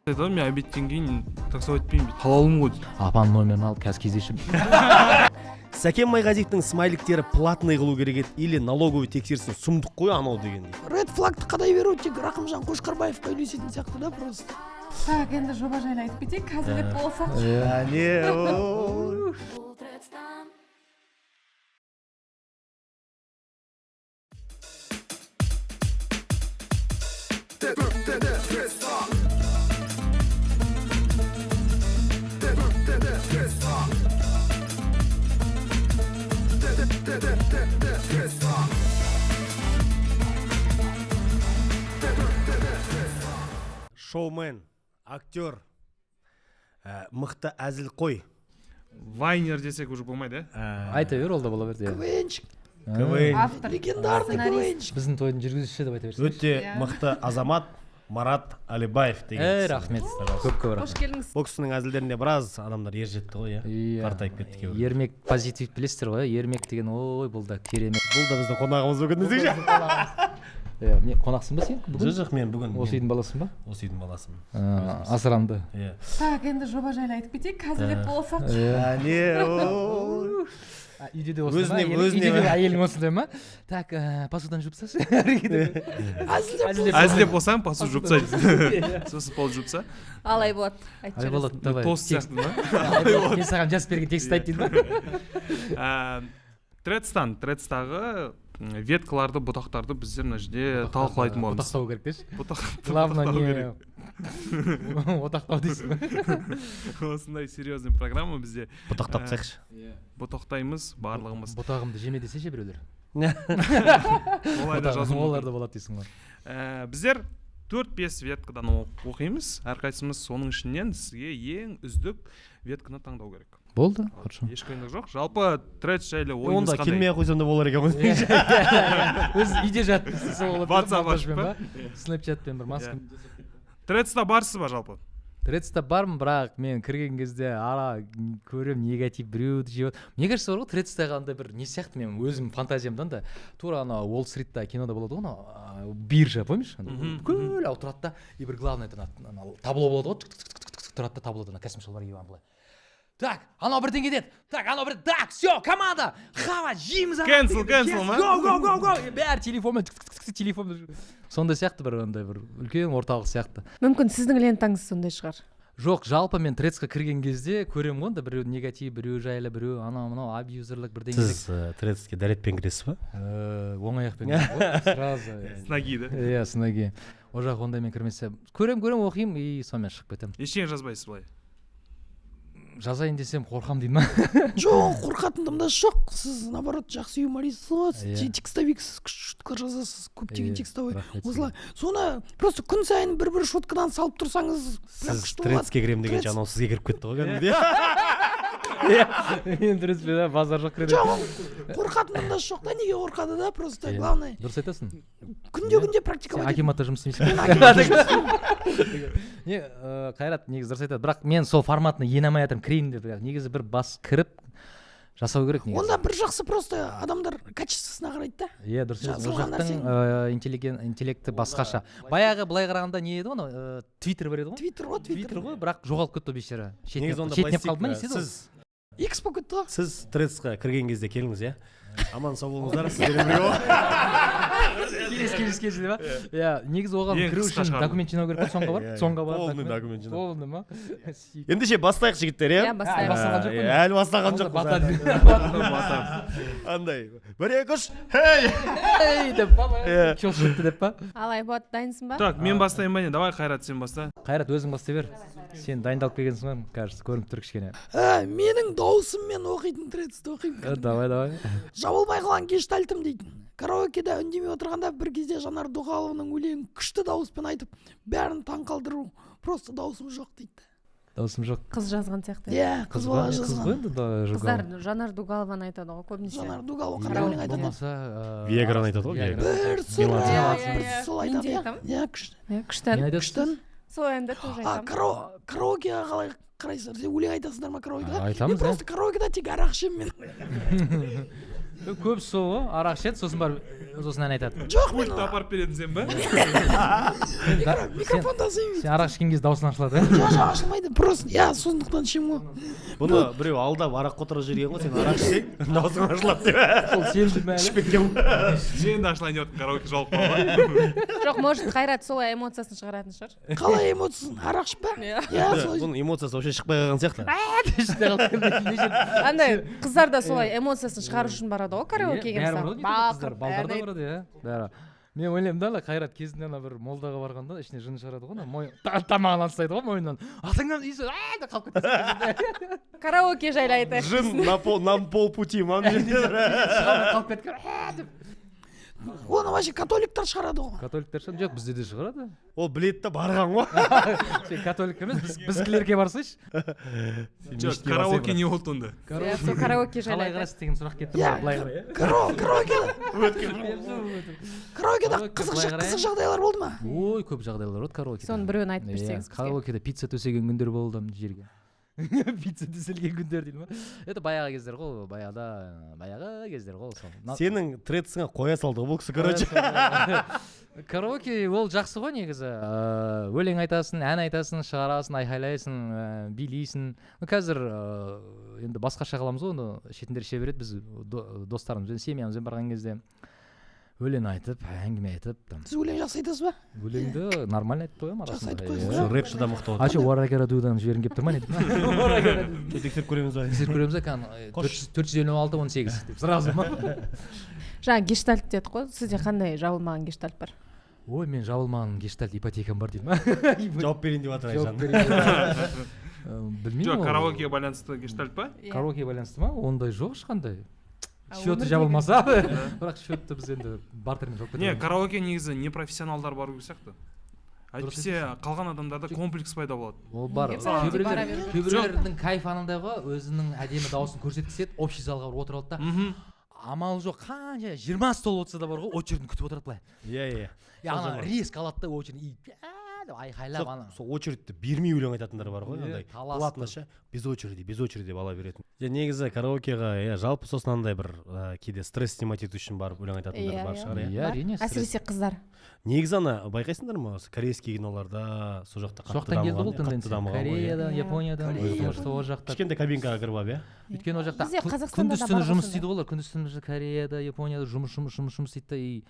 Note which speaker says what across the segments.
Speaker 1: айтады мен обедтен кейін таксовать етпеймін дейді. Халалым ғой дейді.
Speaker 2: Апаның номерін алып қазір кездесіп.
Speaker 3: Сәкен Майғазиевтің смайликтері платный қылу керек еді или налоговый тексерсін сұмдық қой анау деген дейді.
Speaker 4: Ред флагты қадай беру тек Рақымжан Қошқарбаевқа үйлесетін сияқты да просто.
Speaker 5: Так, енді жоба жайлы айтып кетейік, қазір деп болсақ.
Speaker 3: Шоумен, актер, мықты әзіл қой.
Speaker 1: Вайнер десек уже болмайды,
Speaker 2: Айта бер, ол да бола берді.
Speaker 4: КВНчик.
Speaker 5: Автор.
Speaker 4: Легендарный КВНчик.
Speaker 2: Біздің тойдың жүргізушісі деп айта берсін.
Speaker 3: Өте мықты азамат Марат Алибаев деген.
Speaker 2: Рахмет. Көп
Speaker 5: Қош келдіңіз.
Speaker 3: Боксының әзілдерінде біраз адамдар ержетті ғой, қартайып кетті кейбір.
Speaker 2: Ермек позитив білесіздер ғой, Ермек деген ой бұл да керемет.
Speaker 3: Бұл да біздің қонағымыз бүгін десеңші.
Speaker 2: Не қонақсың ба сен?
Speaker 3: Жоқ, мен бүгін.
Speaker 2: Осы үйдің баласың ба?
Speaker 3: Осы үйдің баласымын.
Speaker 2: Асыранды.
Speaker 5: Так, енді жоба жайлы айтып кетейік, қазір деп болсақ.
Speaker 2: Үйде де осындай ма? Үйде де әйелің осындай ма? Так, посудан жупсашы.
Speaker 1: әзілдеп болсаң пасу жупса сосын пол жупса.
Speaker 5: Алай болады.
Speaker 2: Айболат, давай.
Speaker 1: Тост сияқты ма?
Speaker 2: Мен саған жазып берген текст айт дейді ма?
Speaker 1: Тредстағы веткаларды, бұтақтарды біздер мына жерде талқылайтын боламыз.
Speaker 2: Бұтақтау керек деші.
Speaker 1: Главное
Speaker 2: не отақтау дейсің.
Speaker 1: Осындай серьезный программа бізде.
Speaker 3: Бұтақтап тсақшы.
Speaker 1: Бұтақтаймыз барлығымыз.
Speaker 2: Бұтағымды жеме десеші біреулер.
Speaker 1: Олар
Speaker 2: да болады дейсің ғой.
Speaker 1: Біздер 4-5 веткадан оқимыз. Әрқайсымыз соның ішінен сізге ең үздік ветканы таңдау керек.
Speaker 2: Болды, хорошо.
Speaker 1: Еш қиындық жоқ. Жалпы тредж жайлы ойыңыз
Speaker 3: қандай? Онда келмей қойсам да болар екен ғой.
Speaker 2: Өз үйде жатып
Speaker 1: WhatsApp ашып па?
Speaker 2: Snapchatпен бір маска.
Speaker 1: Тредста барсыз ба жалпы?
Speaker 2: Тредста бармын, бірақ мен кірген кезде көрем негатив біреуді жеп. Мне кажется, бар ғой, тредстағы андай бір не сияқты, мен өзім фантазиямдан да тура ана Уолл-стритта кинода болады ғой, ана биржа, помнишь? Бүкіл ау тұрады да, и бір главный табло болады ғой, тұрады да таблода костюм шалбар киіп былай. Так, анау бірдеңе деді. Так, анау бір, так, все, команда, хава, жейміз.
Speaker 1: Cancel, ма?
Speaker 2: Go. Бәрі телефонмен. Сондай сияқты бір андай бір үлкен орталық сияқты.
Speaker 5: Мүмкін сіздің лентаңыз сондай шығар.
Speaker 2: Жоқ, жалпы мен тредсқа кірген кезде көрем ғой, біреу негатив, біреу жайлы, біреу анау абьюзерлік бірдеңе.
Speaker 3: Сіз тредске дәретпен кіресіз ба?
Speaker 2: Оң аяқпен сразу.
Speaker 1: С ноги, да?
Speaker 2: Иә, с ноги. О жақ ондаймен кірмесе. Көрем, оқимын и сонымен шығып кетемін.
Speaker 1: Ештеңе жазбайсыз былай.
Speaker 2: Жазайын десем қорқам дейді ма?
Speaker 4: Жоқ, қорқатындым да жоқ. Сіз наоборот жақсы юморисіз ғой. Текстовиксіз, шуткалар жазасыз, көптеген текстовый. Осылай. Соны просто күн сайын бір шуткадан салып тұрсаңыз,
Speaker 3: сіз тредске кірем дегенше анау сізге кіріп кетті ғой кәдімгідей.
Speaker 2: Мен тредспен базар жоқ кіреді.
Speaker 4: Жоқ, қорқатындым да жоқ да, неге қорқады да, просто главное.
Speaker 2: Дұрыс айтасың.
Speaker 4: Күнде практиковать.
Speaker 2: Акиматта жұмыс істемейсің. Не, Қайрат негізі дұрыс айтады, бірақ мен сол форматына ене алмай жатырмын, кірейін деп, негізі бір бас кіріп жасау керек негізі.
Speaker 4: Онда бір жақсы просто адамдар качествосына қарайды да.
Speaker 2: Иә, дұрыс айтасың. Ол жақтың интеллекті басқаша. Баяғы былай қарағанда не еді ғой, Твиттер бар еді ғой? Твиттер ғой, бірақ жоғалып кетті бейшара. Шетінеп қалды ма, не істеді ол?
Speaker 4: X болып кетті ғой.
Speaker 3: Сіз тредсқа кірген кезде келіңіз, иә? Аман сау болыңыздар, сіздермен бірге бол.
Speaker 2: Келіс ба? Иә, негізі оған кіру үшін документ жинау керек қой, соңға бар.
Speaker 3: Полный документ жинау.
Speaker 2: Полный ма?
Speaker 3: Ендеше бастайық жігіттер, иә?
Speaker 5: Иә, бастайық.
Speaker 3: Әлі бастаған жоқпыз. Андай, 1-2-3,
Speaker 2: хей деп па? Чошытты деп па?
Speaker 5: Алай, болады, дайынсың ба?
Speaker 1: Так, мен бастайын ба не? Давай, Қайрат, сен баста.
Speaker 2: Қайрат, өзің бастай бер. Сен дайындалып келгенсің ғой, кажется, көрініп тұр кішкене.
Speaker 4: Менің дауысыммен оқитын тредсті оқимын.
Speaker 2: Давай.
Speaker 4: Жабылмай қалған гештальтым дейтін. Караокеда үндемей отырғанда бір кезде Жанар Дұғалованың өлеңін күшті дауыспен айтып, бәрін таң қалдыру. Просто дауысым жоқ дейді.
Speaker 2: Дауысым жоқ.
Speaker 5: Қыз жазған сияқты.
Speaker 4: Иә, қыз бала жазған.
Speaker 5: Қыздар Жанар Дұғалованы айтады ғой көбінесе.
Speaker 4: Жанар Дұғалова қара өлең айтады.
Speaker 2: Болмаса
Speaker 3: Виаграны айтады ғой.
Speaker 4: Бір сол айтады. Иә, күштен.
Speaker 5: Сол әнді тоже айтамын.
Speaker 4: Караокеға қалай қарайсыздар? Сен өлең айтасыңдар ма караокеға?
Speaker 2: Айтамыз,
Speaker 4: мен просто караокеда тек арақ ішемін мен.
Speaker 2: Көбісі сол ғой, арақ ішеді, сосын барып сосын ән айтады.
Speaker 4: жоқ мен
Speaker 1: пультті апарып беретін сен ба?
Speaker 4: микрофонда сөйлеймін.
Speaker 2: Сен арақ ішкен кезде даусың ашылады,
Speaker 4: жоқ ашылмайды, просто сондықтан ішемін ғой.
Speaker 3: Бұны біреу алдап арақ қотырып жүрген ғой, сен арақ ішсең даусың ашылады деп.
Speaker 2: Сол сен мәлі.
Speaker 3: Ішіп кеткен ғой.
Speaker 1: Сен де ашылайын деп караоке жауып қалған.
Speaker 5: жоқ может қайрат солай эмоциясын шығаратын шығар.
Speaker 4: Қалай эмоциясын, арақ ішпе? Иә, солай.
Speaker 3: Бұның эмоциясы вообще шықпай қалған сияқты.
Speaker 5: Андай қыздар да солай эмоциясын шығару үшін барады ғой караокеге
Speaker 2: Бәрі
Speaker 5: мысалы.
Speaker 2: қыздар, балдар да барады, иә. Бәрі. Мен ойлаймын да, Қайрат кезінде ана бір молдаға барғанда ішіне жын шығарады ғой, тамағынан ұстайды ғой мойнынан. Атыңнан иісі деп қалып кетеді.
Speaker 5: Караоке жайлы айтайық.
Speaker 3: Жын на полпути, мам.
Speaker 2: Қалып кеткен деп.
Speaker 4: Оны вообще католиктар шығарады ғой.
Speaker 2: Католиктер шығар, жоқ, бізде де шығарады.
Speaker 3: Ол біледі да барған ғой.
Speaker 2: Сен католик емес, біздікілерге барсайшы.
Speaker 1: Жоқ, караоке не болды онда?
Speaker 5: Сол караоке жайлы
Speaker 2: Қалай
Speaker 5: айтайық.
Speaker 2: қарайсыз деген сұрақ кетті ғой, былай
Speaker 4: Караокеда қызық жағдайлар болды ма?
Speaker 2: Ой, көп жағдайлар болды караокеде.
Speaker 5: Соны біреуін айтып берсеңіз бізге.
Speaker 2: Караокеде пицца төсеген күндер болды мына жерге. Пицца төселген күндер дейді ма? Это баяғы кездер ғой, баяғы кездер ғой сол.
Speaker 3: Сенің треціңе қоя салды бұл кісі, короче.
Speaker 2: Караоке ол жақсы ғой негізі. Өлең айтасың, ән айтасың, шығарасың, айқайлайсың, билейсің. Қазір енді басқаша қыламыз ғой, оны шетіндер іше береді, біз достарымызбен, семьямызбен барған кезде өлең айтып, әңгіме айтып.
Speaker 4: Сіз өлең жақсы айтасыз ба?
Speaker 2: Өлеңді нормально айтып қоямын
Speaker 4: Жақсы айтып
Speaker 2: арасында.
Speaker 4: қойсыз.
Speaker 3: Рэпші да мықты
Speaker 2: А че уарагерадудан жібергім келіп тұр ма не дейді?
Speaker 3: Тексеріп көреміз ба?
Speaker 2: Тексеріп көреміз ба, 456-18 деп сразу ма?
Speaker 5: Жаңа гештальт дедік қой, сізде қандай жабылмаған гештальт бар?
Speaker 2: Ой, мен жабылмаған гештальт ипотекам бар дейді ма?
Speaker 3: Жауап берейін деп жатыр
Speaker 2: Жауап
Speaker 3: Айжан.
Speaker 2: берейін. Білмеймін.
Speaker 1: Жоқ, караокеге байланысты гештальт па?
Speaker 2: Караокеге байланысты ма? Ондай жоқ ешқандай. Счеты
Speaker 5: өмірдегі-
Speaker 2: жабылмаса, бірақ счетты біз енді бартермен жауып
Speaker 1: Не,
Speaker 2: кетеміз.
Speaker 1: караоке негізі непрофессионалдар бару керек сияқты. Әйтпесе қалған адамдарда комплекс пайда болады.
Speaker 2: Ол бар.
Speaker 5: Неге бара беру?
Speaker 2: Кейбіреулердің кайф анандай ғой, өзінің әдемі дауысын көрсеткісі келеді, общий залға барып отырады да. Амал жоқ, қанша 20 стол отырса да бар ғой, очередьін күтіп отырады былай.
Speaker 3: Иә.
Speaker 2: Ана резко алады да очередь деп айқайлап ана.
Speaker 3: Сол очередьті бермей өлең айтатындар бар ғой,
Speaker 2: Иә,
Speaker 3: андай.
Speaker 2: таласты.
Speaker 3: Платныша без очереди деп ала беретін. Негізі караокеға, жалпы сосын андай бір кейде стресс снимать ету үшін барып өлең айтатындар бар шығар, иә.
Speaker 2: Иә, әрине.
Speaker 5: Әсіресе қыздар.
Speaker 3: Негізі ана байқайсыңдар ма, осы корейский киноларда сол жақта қатты
Speaker 2: Соқтан келді бұл
Speaker 3: дамыған, қатты
Speaker 2: тенденция.
Speaker 3: дамыған ғой, иә.
Speaker 2: Кореядан, Япониядан, потому ол жақта.
Speaker 3: Кішкентай кабинкаға кіріп алып, иә.
Speaker 2: Өйткені ол жақта
Speaker 5: Бізде Қазақстанда да
Speaker 2: күндіз түні
Speaker 5: бар
Speaker 2: жұмыс
Speaker 5: осындай.
Speaker 2: істейді ғой олар, күндіз түні Кореяда, Японияда жұмыс істейді да, и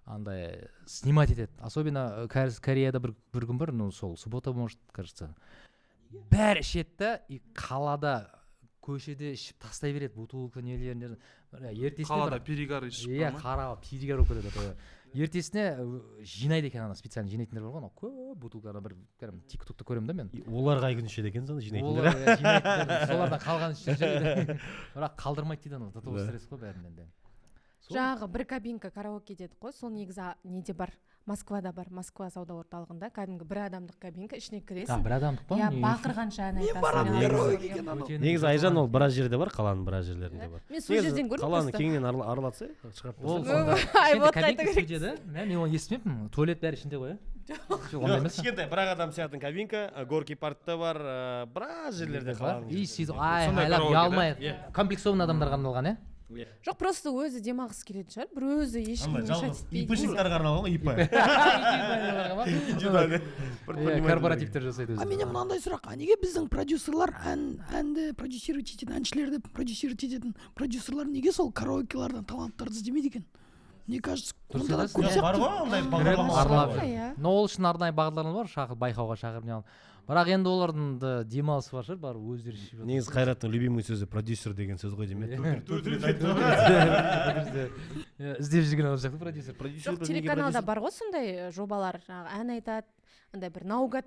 Speaker 2: андай снимать етеді. Особенно Кореяда бір күн бар, ну сол суббота может, кажется. Бәрі ішеді да, и қалада көшеде ішіп тастай береді бутылка нелерін. Ертесіне
Speaker 1: Қалада перегар ішіп
Speaker 2: иә,
Speaker 1: бар ма?
Speaker 2: қара перегар болып кетеді. Ертесіне жинайды екен ана специально жинайтындар бар ғой, анау көп бутылканы бір тиктокта көремін да мен.
Speaker 3: Олар қай күн ішеді екен сонда
Speaker 2: Олар
Speaker 3: жинайтындар?
Speaker 2: жинайтындар, солардан қалған ішіп жүреді. Бірақ қалдырмайды дейді анау, тату стресс қой бәрінен де.
Speaker 5: Жаңағы бір кабинка караоке дедік қой, сол негізі неде бар? Москвада бар, Москва сауда орталығында кәдімгі бір адамдық кабинка, ішіне кіресің.
Speaker 2: Бір адамдық па?
Speaker 5: Иә, бақырғанша ән айтасың.
Speaker 4: барамын
Speaker 5: Иә.
Speaker 4: караокеге анау.
Speaker 3: Негізі Айжан ол біраз жерде бар, қаланың біраз жерлерінде бар.
Speaker 5: Мен сол жерден көрдім
Speaker 3: қаланы
Speaker 5: просто.
Speaker 3: кеңінен аралатса шығарып
Speaker 2: Ол
Speaker 3: тұрса.
Speaker 2: сонда
Speaker 5: Ай,
Speaker 2: кішкентай
Speaker 5: вот
Speaker 2: кабинка
Speaker 5: қайта
Speaker 2: студияда, мен оны естімеппін. Туалет бәрі ішінде ғой, жоқ ондай емес.
Speaker 3: Кішкентай бір адам сиятын кабинка, горки паркта бар, біраз жерлерде қаланың.
Speaker 2: И сөйтіп
Speaker 1: Сондай
Speaker 2: айқайлап
Speaker 1: караоке,
Speaker 2: ұялмай, комплексованный адамдарға арналған, иә?
Speaker 5: Жоқ, просто өзі демалғысы келетін шығар, бір өзі ешкім мешать етпейді.
Speaker 3: ИПшниктарға арналған ғой, ИП.
Speaker 2: Корпоративтер жасайды
Speaker 4: А
Speaker 2: өзі.
Speaker 4: менде мынандай сұрақ, неге біздің продюсерлар әнді продюсировать ететін, әншілерді продюсировать ететін продюсерлар неге сол караокелардан таланттарды іздемейді екен? Мне кажется,
Speaker 2: Дұрыс
Speaker 4: онда да
Speaker 2: айтасың,
Speaker 4: көп
Speaker 2: иә.
Speaker 4: сияқты.
Speaker 3: Бар ғой ондай
Speaker 2: Аралап
Speaker 3: бағдарламалар.
Speaker 2: жүр.
Speaker 5: Иә.
Speaker 2: Но ол үшін арнайы бағдарлама бар, байқауға шақырып не алып. Бірақ енді олардың да демалысы бар шығар, барып өздері ішіп жатыр.
Speaker 3: Негізі Қайраттың любимый сөзі продюсер деген сөз ғой деймін.
Speaker 2: Іздеп жүрген ол жақты продюсер.
Speaker 5: Жоқ, телеканалда бар ғой сондай жобалар, жаңағы ән айтады, андай бір наугад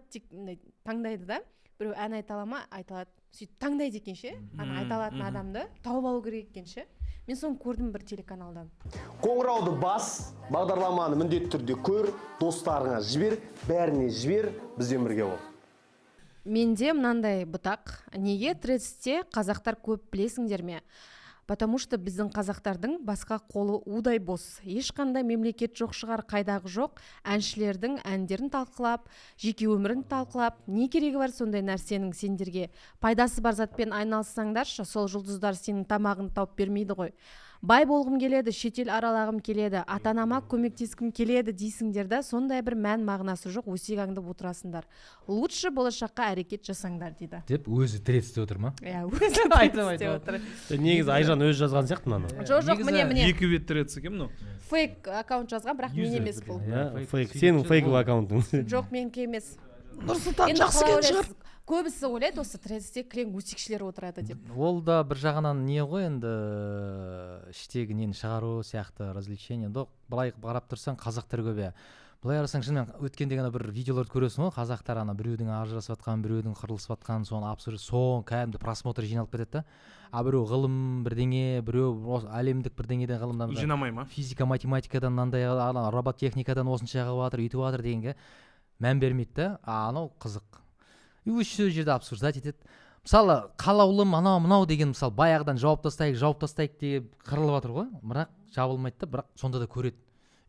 Speaker 5: таңдайды да, біреу ән айта ала ма, айта алады, сөйтіп таңдайды екен ше, ана айта алатын адамды тауып алу керек екен ше. Мен соны көрдім бір телеканалдан.
Speaker 6: Қоңырауды бас, бағдарламаны міндетті түрде көр, достарыңа жібер, бәріне жібер, бізбен бірге бол.
Speaker 5: Менде мынандай бұтақ, неге трецте қазақтар көп білесіңдер ме? Потому что біздің қазақтардың басқа қолы удай бос. Ешқандай мемлекет жоқ шығар, қайдағы жоқ. Әншілердің әндерін талқылап, жеке өмірін талқылап, не керегі бар сондай нәрсенің сендерге? Пайдасы бар затпен айналыссаңдаршы, сол жұлдыздар сенің тамағын тауып бермейді ғой. бай болғым келеді, шетел аралағым келеді, ата-анама көмектескім келеді дейсіңдер да, сондай бір мән мағынасы жоқ өсек аңдып отырасыңдар. Лучше болашаққа әрекет жасаңдар дейді.
Speaker 2: деп өзі тіресте отыр ма?
Speaker 5: Иә, өзі
Speaker 2: айтып
Speaker 5: отыр.
Speaker 3: Негізі Айжан өзі жазған сияқты мынаны.
Speaker 5: Жоқ, міне.
Speaker 1: Екі бет тірец екен мынау.
Speaker 5: Фейк аккаунт жазған, бірақ мен емес бұл.
Speaker 3: Фейк, сенің фейковый аккаунтың.
Speaker 5: Жоқ, менікі емес.
Speaker 4: Нұрсұлтан
Speaker 5: Енді
Speaker 4: жақсы
Speaker 5: қалай
Speaker 4: келін шығар.
Speaker 5: ойлайсыз? Көбісі ойлайды осы тіресте кілең өсекшілер отырады деп.
Speaker 2: Ол да бір жағынан не ғой енді іштегі нені шығару сияқты развлечение. Былай қарап тұрсаң қазақтар көп иә. Былай қарасаң шынымен өткенде ғана бір видеоларды көресің ғой, қазақтар ана біреудің ажырасып жатқан, біреудің қырылысып жатқан, соны соң кәдімгі просмотр жиналып кетеді да. А біреу ғылым бірдеңе, біреу әлемдік бірдеңеден ғылымдан
Speaker 1: жинамай ма?
Speaker 2: Физика, математикадан мынандай робототехникадан осыншаға жатыр, үйтіп жатыр дегенге мән бермейді да. Анау қызық. Осы жерде обсуждать етеді. Мысалы қалаулым анау мынау деген мысалы баяғыдан жауып тастайық деп қырылып жатыр ғой, бірақ жабылмайды да, бірақ сонда да көреді.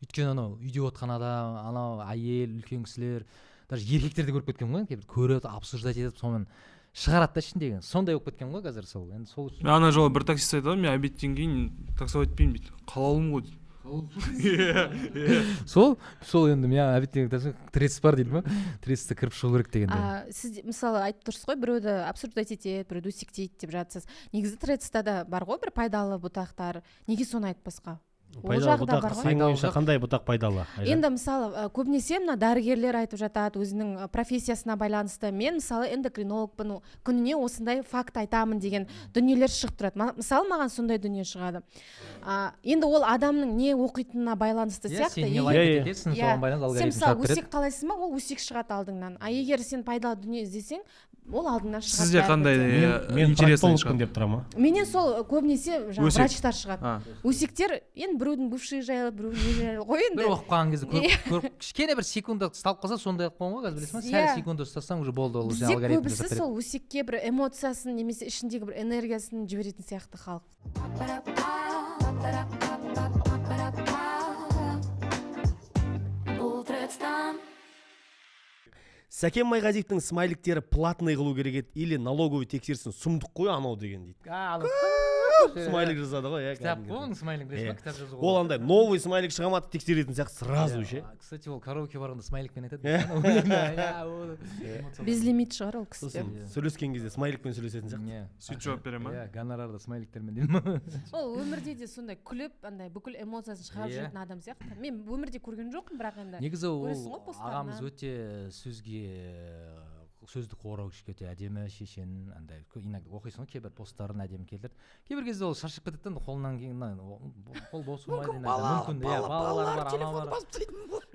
Speaker 2: Өйткені анау үйде отқан адам, анау әйел, үлкен кісілер, даже еркектерді көріп кеткен ғой, кейбір көреді, обсуждать етіп, сонымен шығарады да ішіндегі. Сондай болып кеткен ғой қазір сол. Енді сол үшін.
Speaker 1: Ана жолы бір таксист айтады, мен обедтен кейін таксовать етпеймін дейді. Қалаулым ғой дейді.
Speaker 2: Сол енді мен обедтен трец бар дейді ма? Трецті кіріп шығу керек дегенде.
Speaker 5: Сіз мысалы айтып тұрсыз ғой, біреуді обсуждать етеді, біреуді өсектейді деп жатсыз. Негізі трецта да бар ғой бір пайдалы бұтақтар. Неге соны айтпасқа?
Speaker 3: Пайдалы бұтақ, сенің ойыңша қандай бұтақ пайдалы?
Speaker 5: Енді мысалы көбінесе мына дәрігерлер айтып жатады өзінің профессиясына байланысты. Мен мысалы эндокринологпын, күніне осындай факт айтамын деген дүниелер шығып тұрады. Мысалы маған сондай дүние шығады. Енді ол адамның не оқитынына байланысты сияқты.
Speaker 2: Сен не лайк етесің, соған байланысты алгоритм
Speaker 5: сен мысалы
Speaker 2: шығарып береді.
Speaker 5: өсек қалайсың ба, ол өсек шығады алдыңнан. Егер сен пайдалы дүние іздесең, ол алдыңнан шығады.
Speaker 1: Сізде қандай интересный шығады
Speaker 3: деп тұра ма?
Speaker 5: Менен сол көбінесе врачтар шығады.
Speaker 1: А.
Speaker 5: Өсектер енді біреудің бывший жайлы, біреудің не жайлы ғой енді.
Speaker 2: Бір оқып қалған кезде көріп кішкене бір секунда ұсталып қалса сондай ақ болған ғой, қазір білесің ба? Сәл секунда ұстасаң уже болды, ол
Speaker 5: Бізде
Speaker 2: алгоритм
Speaker 5: көбісі
Speaker 2: жасап береді.
Speaker 5: сол өсекке бір эмоциясын немесе ішіндегі бір энергиясын жіберетін сияқты халық.
Speaker 3: Сәкен Майғазиевтің смайликтері платный қылу керек еді или налоговый тексерсін, сұмдық қой анау деген дейді. Смайлик жазады ғой, иә.
Speaker 2: Кітап қой, оның смайлик білесің ба? Кітап жазуға.
Speaker 3: Ол андай новый смайлик шығамады тексеретін сияқты сразу ше.
Speaker 2: Кстати, ол караоке барғанда смайликпен айтады.
Speaker 5: Безлимит шығар ол кісі.
Speaker 3: Сосын сөйлескен кезде смайликпен сөйлесетін сияқты.
Speaker 1: сөйтіп жауап бере ма?
Speaker 2: Иә, гонорарды смайликтермен дейді ма?
Speaker 5: Ол өмірде де сондай күліп, андай бүкіл эмоциясын шығарып жүретін адам сияқты. Мен өмірде көрген жоқпын, бірақ енді
Speaker 2: Негізі
Speaker 5: көресің ғой
Speaker 2: ол
Speaker 5: посттарынан.
Speaker 2: ағамыз өте сөздік орау кішкене әдемі, шешен, андай иногда оқисың ғой кейбір посттарын әдемі келтіреді. Кейбір кезде ол шаршап кетеді, қолынан кейін қол бос болмайды. Мүмкін балалар бар, анау бар.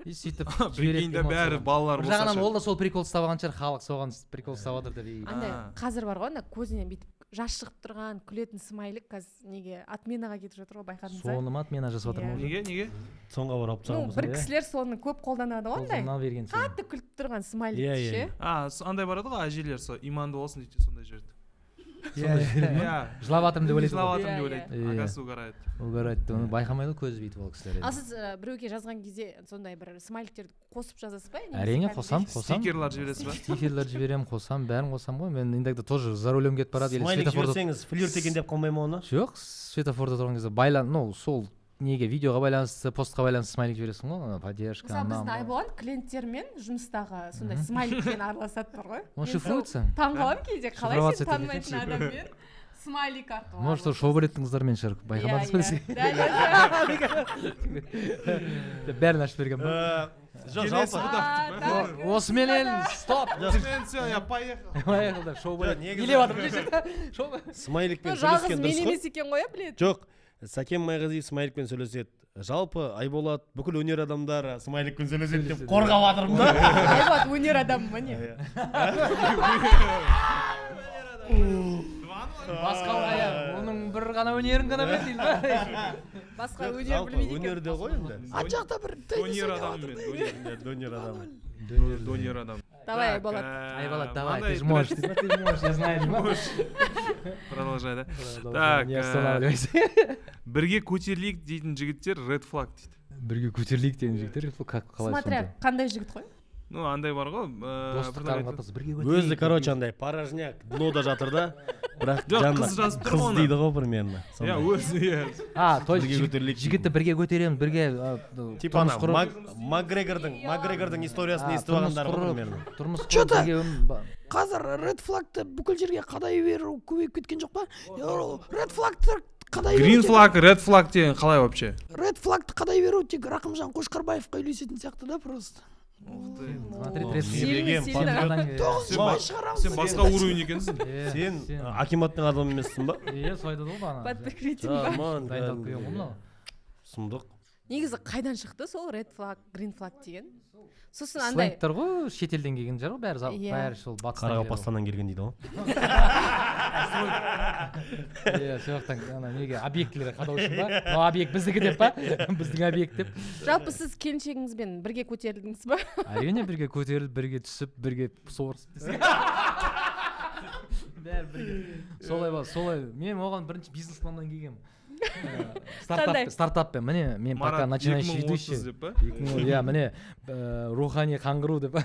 Speaker 2: И сөйтіп
Speaker 1: Прикиньде бәрі балалар болса.
Speaker 2: жағынан ол да сол прикол ұстап алған шығар, халық соған прикол ұстап отыр деп.
Speaker 5: Андай қазір бар ғой, ана көзінен бүйтіп жас шығып тұрған күлетін смайлик қазір неге отменаға кетіп жатыр ғой, байқадыңыз ба?
Speaker 2: Соны ма отмена жасап жатыр ма?
Speaker 1: Неге?
Speaker 3: Соңға барып
Speaker 5: Ну, бір кісілер соны көп қолданады ғой, андай.
Speaker 2: Қолдана берген
Speaker 5: Қатты күліп тұрған смайлик ше.
Speaker 1: Андай барады ғой, әжелер сол иманды болсын дейді, сондай жерде.
Speaker 2: Жылап жатырмын деп ойлайды.
Speaker 1: Жылап жатырмын деп ойлайды. Агасы угорает.
Speaker 2: Угорает, оны байқамайды көз бүйтіп ол кісілер.
Speaker 5: Ал сіз біреуге жазған кезде сондай бір смайликтерді қосып жазасыз ба?
Speaker 2: Әрине қосам.
Speaker 1: Стикерлар жібересіз ба?
Speaker 2: Стикерлер жіберем, қосам, бәрін қосам ғой. Мен иногда тоже за рулем кетіп барады.
Speaker 3: Смайлик жіберсеңіз флирт екен деп қалмай ма оны?
Speaker 2: Жоқ, светофорда тұрған кезде сол неге видеоға байланысты, постқа байланысты смайлик жібересің ғой, поддержка.
Speaker 5: Мысалы біздің Айболат клиенттермен жұмыстағы сондай смайликпен араласады бар ғой.
Speaker 2: Он шифруется.
Speaker 5: Таңғаламын кейде, қалай сен танымайтын адаммен смайлик арқылы.
Speaker 2: Может, сол шоу-балеттің қыздармен шығар, байқамадыңыз ба сіз? Бәрін ашып берген ба?
Speaker 3: Жоқ, жалпы.
Speaker 2: Осыменен стоп.
Speaker 1: Все, я поехал.
Speaker 2: Поехал, шоу-балет. Илеп жатыр.
Speaker 3: Смайликпен
Speaker 5: Жалғыз
Speaker 3: сөйлескен
Speaker 5: мен
Speaker 3: дұрыс қой.
Speaker 5: емес екен ғой, біледі.
Speaker 3: Жоқ, Сәкен Майғазиев смайликпен сөйлеседі. Жалпы Айболат бүкіл өнер адамдары смайликпен сөйлеседі деп қорғап жатырмын да.
Speaker 5: Айболат өнер адамы ма не?
Speaker 2: Басқа оның бір ғана өнерін ғана біледі дейді ма?
Speaker 5: Басқа өнер
Speaker 3: Жалпы
Speaker 5: білмейді екен.
Speaker 3: өнерде ғой енді.
Speaker 4: Ар жақта бір
Speaker 1: Донер адам мен,
Speaker 3: Донер адам.
Speaker 1: донер адам.
Speaker 5: Давай, Айболат.
Speaker 2: Айболат, давай, ты ж можешь, ты можешь, я знаю, не можешь.
Speaker 1: Продолжай, да?
Speaker 2: Так, не останавливайся.
Speaker 1: Бірге көтерілейік дейтін жігіттер red flag дейді.
Speaker 2: Бірге көтерілейік деген жігіттер қалай
Speaker 5: Смотря
Speaker 2: сонда?
Speaker 5: қандай жігіт қой?
Speaker 1: Ну, андай бар ғой.
Speaker 2: Достық қарым қатынасы бірге
Speaker 3: Өзі, короче, андай порожняк днода жатыр да. бірақ
Speaker 1: Жоқ,
Speaker 3: жанында
Speaker 1: қыз жазып тұр
Speaker 3: қыз
Speaker 1: ғой оны.
Speaker 3: дейді ғой примерно
Speaker 1: Иә,
Speaker 3: сондай.
Speaker 1: өзі иә.
Speaker 2: то
Speaker 3: Бірге
Speaker 2: есть
Speaker 3: көтерілейік
Speaker 2: жігітті бірге көтереміз бірге
Speaker 3: типа ана Макгрегордың историясын естіп алғандар ғой примерно.
Speaker 2: тұрмыс
Speaker 4: Чё-то
Speaker 2: құрып
Speaker 4: қазір ред флагты бүкіл жерге қадай беру көбейіп кеткен жоқ па? Ред флагты қадай беру.
Speaker 1: Green flag, red flag деген қалай вообще?
Speaker 4: Ред флагты қадай беру тек Рақымжан Қошқарбаевқа үйлесетін сияқты да просто.
Speaker 2: смотри
Speaker 3: Сильно,
Speaker 5: сильно.
Speaker 4: 9 бай шығарамыз.
Speaker 1: Сен басқа уровень екенсің.
Speaker 3: Сен акиматтың адамы емессің ба?
Speaker 2: иә солай айтады ғой ана
Speaker 5: Под прикрытием ба?
Speaker 3: Жаман
Speaker 2: дайындалып келген ғой мынау
Speaker 3: сұмдық.
Speaker 5: Негізі қайдан шықты сол red flag, green flag деген? Сосын андай
Speaker 2: сленгтер ғой шетелден келген жар ғой
Speaker 5: Иә.
Speaker 2: бәрі сол батыстан
Speaker 3: Қарақалпақстаннан келген дейді ғой.
Speaker 2: иә сол жақтан ана неге объектілерге қадау үшін ба объект біздікі деп па біздің объект деп
Speaker 5: жалпы сіз келіншегіңізбен бірге көтерілдіңіз ба?
Speaker 2: әрине бірге көтеріліп бірге түсіп бірге сорысып десең бәрі бірге солай мен оған бірінші бизнес-планнан келгенмін стартаппен міне мен пока начинающий ведущий иә міне рухани жаңғыру деп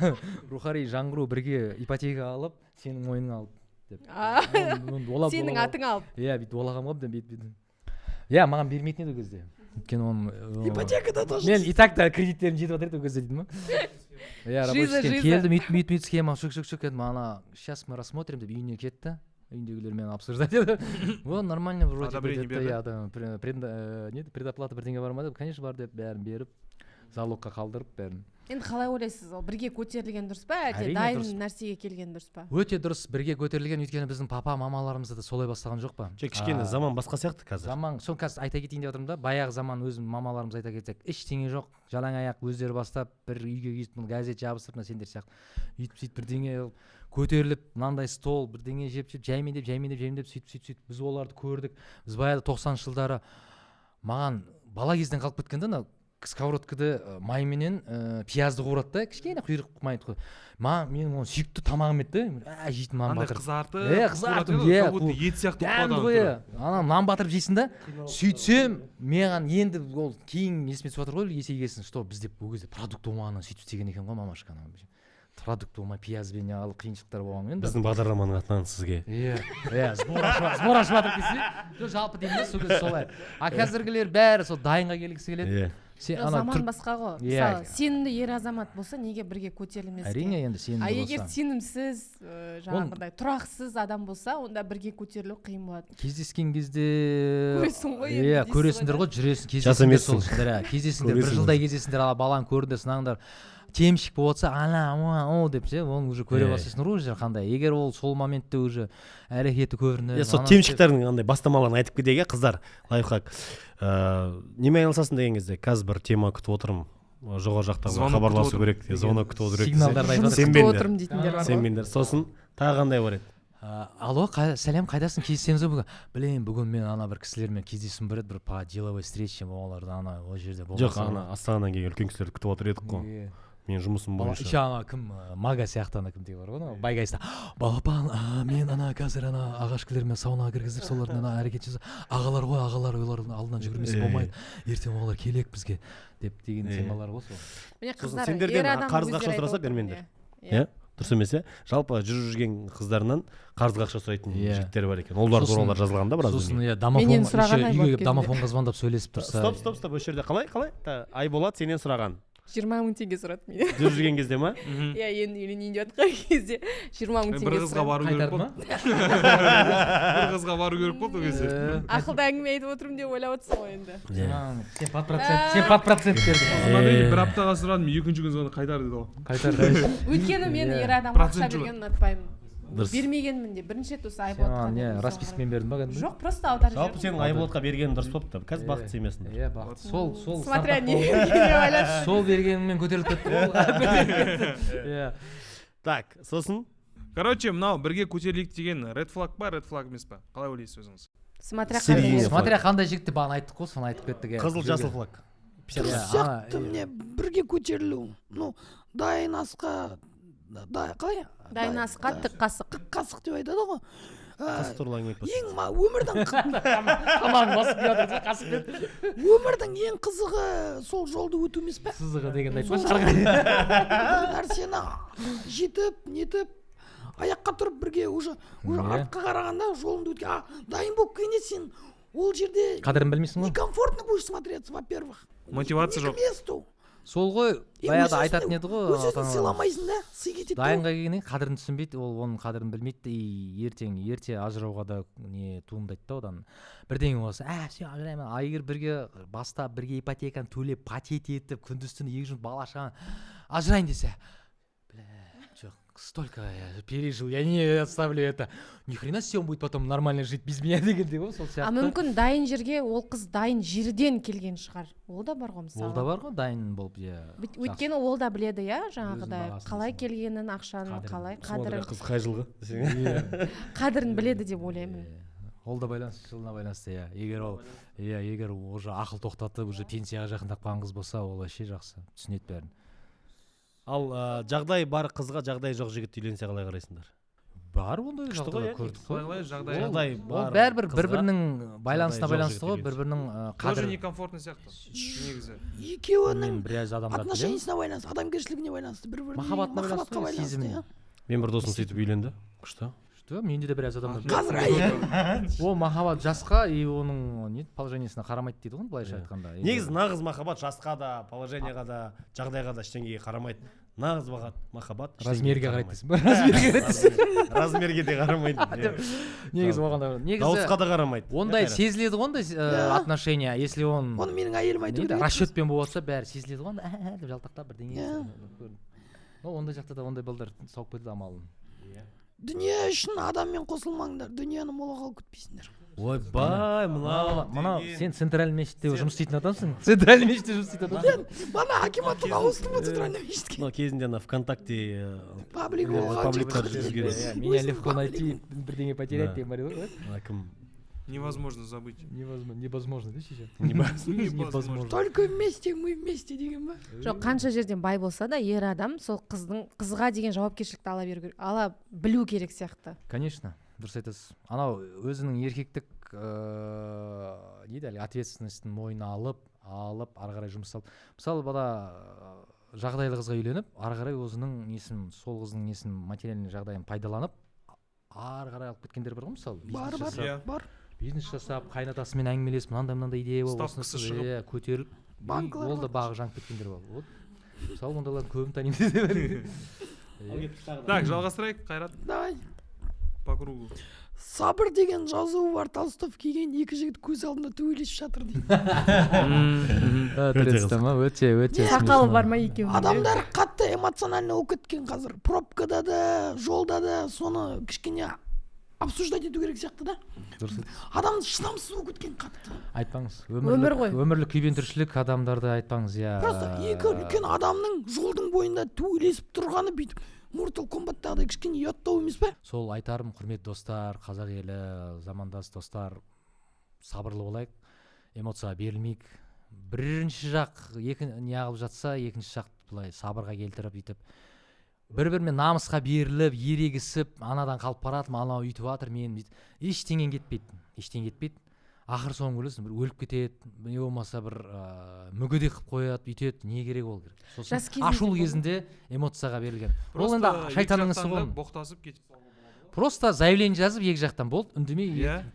Speaker 2: рухани жаңғыру бірге ипотека алып сенің мойныңа алып деп
Speaker 5: Сенің атың алып.
Speaker 2: иә бүйтіп олағам ғой бүйтіп иә маған бермейтін еді ол кезде өйткені оны
Speaker 4: Ипотекада тоже.
Speaker 2: мен и так та кредиттерім жетіп жатыр еді ол кезде деймін ба иә
Speaker 5: Жиза.
Speaker 2: келдім үйтіп схема шөк дедім ана сейчас мы рассмотрим деп үйіне кетті үйіндегілермен обсуждать еді о нормально вроде
Speaker 1: Одобрение берді?
Speaker 2: предоплата бірдеңе бар ма деп конечно бар деп бәрін беріп залогқа қалдырып бәрін
Speaker 5: Енді қалай ойлайсыз, ол бірге көтерілген дұрыс па, әлде
Speaker 2: Әрине
Speaker 5: дайын
Speaker 2: дұрыс.
Speaker 5: нәрсеге келген дұрыс па?
Speaker 2: өте дұрыс бірге көтерілген өйткені біздің папа мамаларымызды да солай бастаған жоқ па
Speaker 3: Кішкене заман басқа сияқты қазір.
Speaker 2: заман сол қазір айта кетейін деп жатырмын да баяғы заман өзім мамаларымыз айта кетсек ештеңе жоқ жалаң аяқ өздері бастап бір үйге келіп газет жабыстырып мына сендер сияқты үйтіп сөйтіп бірдеңе көтеріліп мынандай стол бірдеңе жеп жаймендеп сөйтіп біз оларды көрдік біз баяғыда 90 жылдары маған бала кезден қалып кеткен да анау сковородкада майменен пиязды қуырады да кішкене құйрық май маған менің оны сүйікті тамағым еді да жейтін нан
Speaker 1: Андай
Speaker 2: батырып
Speaker 1: қызартып ет сияқты
Speaker 2: дәмді ғой ана нан батырып жейсің да сөйтсем маған енді ол кейін есіме түсіп жатыр ғой есейгесін что біз деп ол кезде продукт болмағаннан сөйтіп істеген екен ғой мамашка продукт болмай пиязбен қиыншылықтар болған енді
Speaker 3: Біздің бағдарламаның атынан сізге.
Speaker 2: иә сбор ашып жатыр десе жоқ жалпы деймін да сол кезде солай а қазіргілер бәрі сол дайынға келгісі келеді
Speaker 5: Заман басқа ғой.
Speaker 2: Иә.
Speaker 5: Мысалы, сенімді ер азамат болса, неге бірге көтерілмеске?
Speaker 2: әрине енді сенімді
Speaker 5: А
Speaker 2: болса
Speaker 5: егер сенімсіз, жаңағыдай тұрақсыз адам болса, онда бірге көтерілу қиын болады.
Speaker 2: кездескен кезде
Speaker 5: Көресің ғой енді,
Speaker 2: иә
Speaker 5: дейсіз
Speaker 2: көресіңдер
Speaker 5: ғой
Speaker 2: ғой жүресің
Speaker 3: Жас
Speaker 2: кездесіңдер
Speaker 3: емессің.
Speaker 2: сол ішіндер кездесіңдер бір
Speaker 3: Көресіңдер.
Speaker 2: жылдай кездесіңдер ала баланы көрді сынаңдар темшік болып жатса о деп ше оны уже көре бастайсың уже қандай егер ол сол моментте уже әрекеті көрініп
Speaker 3: Сол темшіктердің андай бастамаларын айтып кетейік иә қыздар лайфхак. Немен айналысасың деген кезде қазір бір тема күтіп отырмын. Жоғары жақтан хабарласу керек. Звонок күтіп отыру керек.
Speaker 2: сигналдарды айтып
Speaker 5: Жұмыс күтіп отырмын дейтіндер бар ғой.
Speaker 3: Сенбеңдер. Сосын тағы қандай бар еді?
Speaker 2: алло сәлем қайдасың кездесеміз бе бүгін блин бүгін мен ана бір кісілермен кездесуім бар еді бір по деловой встрече оларды ана ол жерде
Speaker 3: Жоқ, ана Астанадан келген үлкен кісілерді күтіп отыр едік қой. Мен жұмысым бойынша.
Speaker 2: ана кім мага сияқты ана кім деген бар ғой байгайста балапан мен ана қазір ана ағашкілермен саунаға кіргізіп солардың ана әрекет жасап ағалар ғой ағалар олардың алдынан жүгірмесе болмайды ертең олар келек бізге деп деген темалар ғой сол
Speaker 5: Міне
Speaker 3: Сосын
Speaker 5: қыздар,
Speaker 3: сендерден
Speaker 5: ер адам
Speaker 3: қарызға
Speaker 5: өздері
Speaker 3: ақша сұраса
Speaker 5: айтып отыр,
Speaker 3: бермеңдер.
Speaker 5: иә.
Speaker 3: Иә? Дұрыс емес иә? Жалпы жүрген қыздарынан қарызға ақша сұрайтын
Speaker 2: Иә.
Speaker 3: жігіттер бар екен. Олар туралы жазылған да біраз.
Speaker 2: сосын иә
Speaker 5: Менен сұраған ай
Speaker 2: үйге
Speaker 5: болды
Speaker 2: домофонға звондап сөйлесіп тұрса
Speaker 3: Стоп, осы жерде қалай? Айболат сенен сұраған.
Speaker 5: 20 мың теңге сұрады менен.
Speaker 3: Жүрген кезде ма?
Speaker 5: Иә, енді үйленейін деп жатқан кезде 20 мың
Speaker 1: Бір
Speaker 5: теңге
Speaker 1: қызға
Speaker 5: сұрады.
Speaker 1: бару керек
Speaker 2: қайтарды
Speaker 1: болды.
Speaker 2: ма
Speaker 1: Бір қызға бару керек болды ол кезде.
Speaker 5: Ақылды әңгіме айтып отырмын деп ойлап отырсың ғой енді.
Speaker 2: сен под процент бердің
Speaker 1: Сонда бір аптаға сұрадым, екінші күн соны қайтар деді ғой.
Speaker 2: қайтарды
Speaker 5: Өйткені мен ер адамға ақша
Speaker 1: Процент
Speaker 5: бергенін ұнатпаймын.
Speaker 3: Дұрыс.
Speaker 5: Бермегенмін де. Бірінші рет осы
Speaker 2: сен
Speaker 5: Айболатқа
Speaker 2: не
Speaker 5: бердім,
Speaker 2: распискамен бердің ба кәдімгі
Speaker 5: жоқ, просто аударып
Speaker 3: Жалпы
Speaker 5: жібердім.
Speaker 3: сенің Айболатқа бергенің дұрыс болыпты. Қазір бақытсыз емессің.
Speaker 2: иә бақыт сол
Speaker 5: Смотря
Speaker 2: стартап
Speaker 5: не
Speaker 2: болды.
Speaker 5: деп ойлап.
Speaker 2: сол бергеніңмен көтеріліп кетті ғой иә
Speaker 3: Так, сосын
Speaker 1: Короче, мынау бірге көтерілейік деген red flag па, red flag емес па? Қалай ойлайсыз өзіңіз?
Speaker 5: Смотря
Speaker 3: Сирия.
Speaker 5: қандай.
Speaker 2: смотря қандай жігітті бағана айттық қой соны айтып кеттік иә
Speaker 3: қызыл жасыл флаг.
Speaker 4: дұрыс сияқты міне бірге көтерілу дайын асқа қалай
Speaker 5: Дайын асқа тік қасық.
Speaker 4: тік қасық деп айтады ғой
Speaker 3: Қас туралы әңгіме айтпасын.
Speaker 4: ең өмірдің
Speaker 2: тамағын басып келе қасықпен
Speaker 4: өмірдің ең қызығы сол жолды өту емес пе
Speaker 2: сызығы дегенді
Speaker 4: сол
Speaker 2: айтпашы ары қарай
Speaker 4: бір нәрсені жетіп нетіп аяққа тұрып бірге уже артқа қарағанда жолыңды өткен дайын болып келгенде сен ол жерде
Speaker 2: қадірін білмейсің ғой.
Speaker 4: некомфортно будешь смотреться, во-первых.
Speaker 1: Мотивация
Speaker 4: Не
Speaker 1: жоқ.
Speaker 4: к месту.
Speaker 2: Сол ғой баяғыда айтатын еді ғой
Speaker 4: өзін сыйламайсың да, сый кетеді.
Speaker 2: дайынға келгеннен қадірін түсінбейді, ол оның қадірін білмейді, и ерте ажырауға да не туындайды да одан. Бірдеңе болса, все ажыраймын. А егер бірге бастап, бірге ипотеканы төлеп, пакет етіп, күндіз-түні 2 жыл бала шаға ажырайын десе, жоқ, столько я пережил, я не оставлю это. Ни хрена себе он будет потом нормально жить без меня дегендей ғой, сол сияқты.
Speaker 5: мүмкін дайын жерге ол қыз дайын жерден келген шығар. Ол да бар ғой мысалы.
Speaker 2: Ол да бар ғой дайын болып,
Speaker 5: Өйткені ол да біледі, жаңағыдай
Speaker 2: бағасын
Speaker 5: қалай
Speaker 2: түсінеді.
Speaker 5: келгенін, ақшаның қалай қадірін,
Speaker 3: қыз қай жылғы
Speaker 5: қадірін біледі деп ойлаймын.
Speaker 2: Ол да байланысты, жылына байланысты, егер уже ақыл тоқтатып, уже пенсияға жақындап қалған қыз болса, ол вообще жақсы, түсінеді бәрін.
Speaker 3: Ал жағдай бар қызға жағдай жоқ жігіт үйленсе қалай қарайсыңдар?
Speaker 2: Бар ондай
Speaker 3: Күшті
Speaker 2: жағдайлар
Speaker 3: ғой,
Speaker 2: көрдік қой.
Speaker 1: Қалай жағдай
Speaker 3: Жағдай
Speaker 2: Ол
Speaker 3: бар
Speaker 2: бәрібір
Speaker 3: қызға,
Speaker 2: бір-бірінің байланысына
Speaker 3: жоқ
Speaker 2: байланысты ғой,
Speaker 3: жігіт
Speaker 2: бір-бірінің
Speaker 1: тоже
Speaker 2: қадір.
Speaker 1: некомфортный сияқты негізі.
Speaker 4: Екеуінің
Speaker 2: Біраз адамдар білемін.
Speaker 4: отношениесіне байланысты, адамгершілігіне байланысты, бір-біріне
Speaker 2: Махаббатына
Speaker 4: махаббатқа
Speaker 2: байланысты,
Speaker 4: байланысты.
Speaker 2: сезіміне.
Speaker 4: иә.
Speaker 3: мен бір досым сөйтіп үйленді. Күшті.
Speaker 2: Что, менде де біраз адамдар
Speaker 4: Қазір әйел
Speaker 2: ол махаббат жасқа и оның не положениесіне қарамайды дейді ғой, былайша айтқанда.
Speaker 3: Негізі нағыз махаббат жасқа да, положенияға да, жағдайға да ештеңеге қарамайды. Нағыз махаббат
Speaker 2: размерге қарайды дейсің ба? Размерге қарайды дейсің.
Speaker 3: Размерге де қарамайды.
Speaker 2: Негізі оған да.
Speaker 3: Дауысқа да қарамайды.
Speaker 2: Ондай сезіледі ғой, ондай отношения, если он
Speaker 4: оны менің әйелім айту керек.
Speaker 2: расчетпен болып жатса, бәрі сезіледі ғой, деп жалтақтап бірдеңе. Ондай жақта да ондай балдар сауып кетеді амалын.
Speaker 4: Дүние үшін адаммен қосылмаңдар, дүниені молаға алып күтпейсіңдер.
Speaker 3: Ойбай,
Speaker 2: Мынау сен центральный мешітте жұмыс істейтін адамсың. Центральный мешітте жұмыс істейтін адамсың.
Speaker 4: Бана акиматтан ауыстым ба центральный мешітке?
Speaker 3: мынау кезінде ана ВКонтакте
Speaker 4: Паблик болған
Speaker 3: пабликтар
Speaker 4: жігіт.
Speaker 3: жүрген.
Speaker 2: Меня легко найти, бірдеңе потерять деген бар ғой.
Speaker 3: Кім?
Speaker 1: Невозможно забыть.
Speaker 2: Невозможно, да сейчас?
Speaker 1: Невозможно.
Speaker 4: Только вместе, мы вместе деген ба?
Speaker 5: Жоқ, қанша жерден бай болса да, ер адам сол қызға деген жауапкершілікті ала білу керек сияқты.
Speaker 2: Конечно, дұрыс айтасыз. Анау өзінің еркектік не дейді, ответственностін мойнына алып, ары қарай жұмыс салып. Мысалы, бала жағдайлы қызға үйленіп, ары қарай өзінің несін, сол қыздың несін, материальный жағдайын пайдаланып, ары қарай алып кеткендер бар ғой, мысалы.
Speaker 4: Бар.
Speaker 2: Бизнес жасап, қайнатасымен әңгімелесіп, мынандай идея болып,
Speaker 1: Ставкасы шығып.
Speaker 2: көтеріліп,
Speaker 4: Банкалар
Speaker 2: ол да
Speaker 4: бар.
Speaker 2: бағы жанып кеткендер бар. Вот. Мысалы, ондайлардың көбін танимыз.
Speaker 1: Так, жалғастырайық, Қайрат,
Speaker 4: Давай.
Speaker 1: по кругу.
Speaker 4: Сабыр деген жазуы бар Толстов киген екі жігіт көз алдында төбелесіп жатыр дейді.
Speaker 2: Өте.
Speaker 5: Сақалы бар ма екеуінің?
Speaker 4: Адамдар қатты эмоциональный болып кеткен қазір. Пробкада да, жолда да соны кішкене обсуждать ету керек сияқты да. Адам шыдамсыз болып кеткен қатты.
Speaker 2: Айтпаңыз.
Speaker 5: Өмір ғой.
Speaker 2: Өмірлік күйбентіршілік адамдарды айтпаңыз, иә.
Speaker 4: Просто екі үлкен адамның жолдың бойында төбелесіп тұрғаны бүйтіп Mortal Kombat'тағыдай кішкене ұяттау емес пе?
Speaker 2: Сол айтарым, құрметті достар, қазақ елі, замандас достар, сабырлы болайық, эмоцияға берілмейік. Бірінші жақ неғылып жатса, екінші жақ былай сабырға келтіріп өйтіп, бір-бірімен намысқа беріліп, ерегісіп, анадан қалып баратым, анау үйтіп жатыр, мен ештеңен кетпейді. Ақыр соңын көресің, бір өліп кетеді, не болмаса бір мүгедек қылып қояды, үйтеді, не керек ол керек. Сосын ашулы кезінде эмоцияға берілген. Ол енді шайтанның ісі ғой.
Speaker 1: Боқтасып кетіп.
Speaker 2: Просто заявление жазып екі жақтан болды, үндемей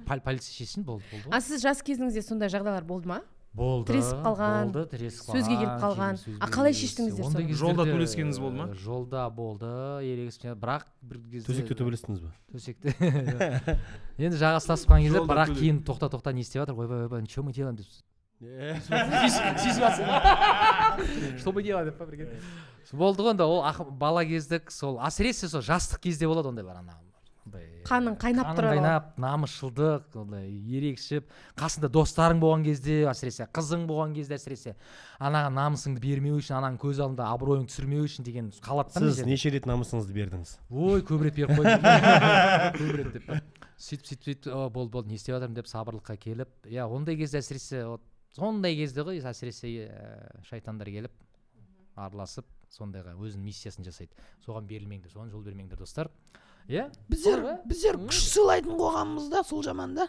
Speaker 2: полиция шешсін, болды.
Speaker 5: А сіз жас кезіңізде сондай жағдайлар болды ма?
Speaker 2: Болды.
Speaker 5: Тіресіп қалған, сөзге келіп қалған. А қалай шештіңіздер соны?
Speaker 1: Жолда төбелескеніңіз болды ма?
Speaker 2: Жолда болды, ерегісіп, бірақ бір кезде
Speaker 3: Төсекте төбелестіңіз ба?
Speaker 2: Төсекте. Енді жағастасып қалған кезде, бірақ кейін тоқта не істеп жатыр, ойбай, что мы делаем деп. Что мы делаем деп бірге. Болды ғой, ол бала кездік, сол әсіресе сол жастық кезде болады ондайлар, ана
Speaker 5: қаның қайнап тұрады.
Speaker 2: Қайнап, намысшылдық, ерегісіп, қасында достарың болған кезде, әсіресе қызың болған кезде, әсіресе анаға намысыңды бермеу үшін, ананың көз алдында абыройың түсірмеу үшін деген қалады.
Speaker 3: Сіз неше рет намысыңызды бердіңіз?
Speaker 2: Ой, көп рет беріп қойдым. Көп рет деп. Сөйтіп, болды, не істеп жатырмын деп сабырлыққа келіп, ондай кезде әсіресе, сондай кезде ғой, әсіресе шайтандар келіп, араласып, сондайға өзінің миссиясын жасайды. Соған берілмеңдер, соған жол бермеңдер, достар.
Speaker 4: Біздер күш сыйлайтын қоғамымызда, сол жаманда.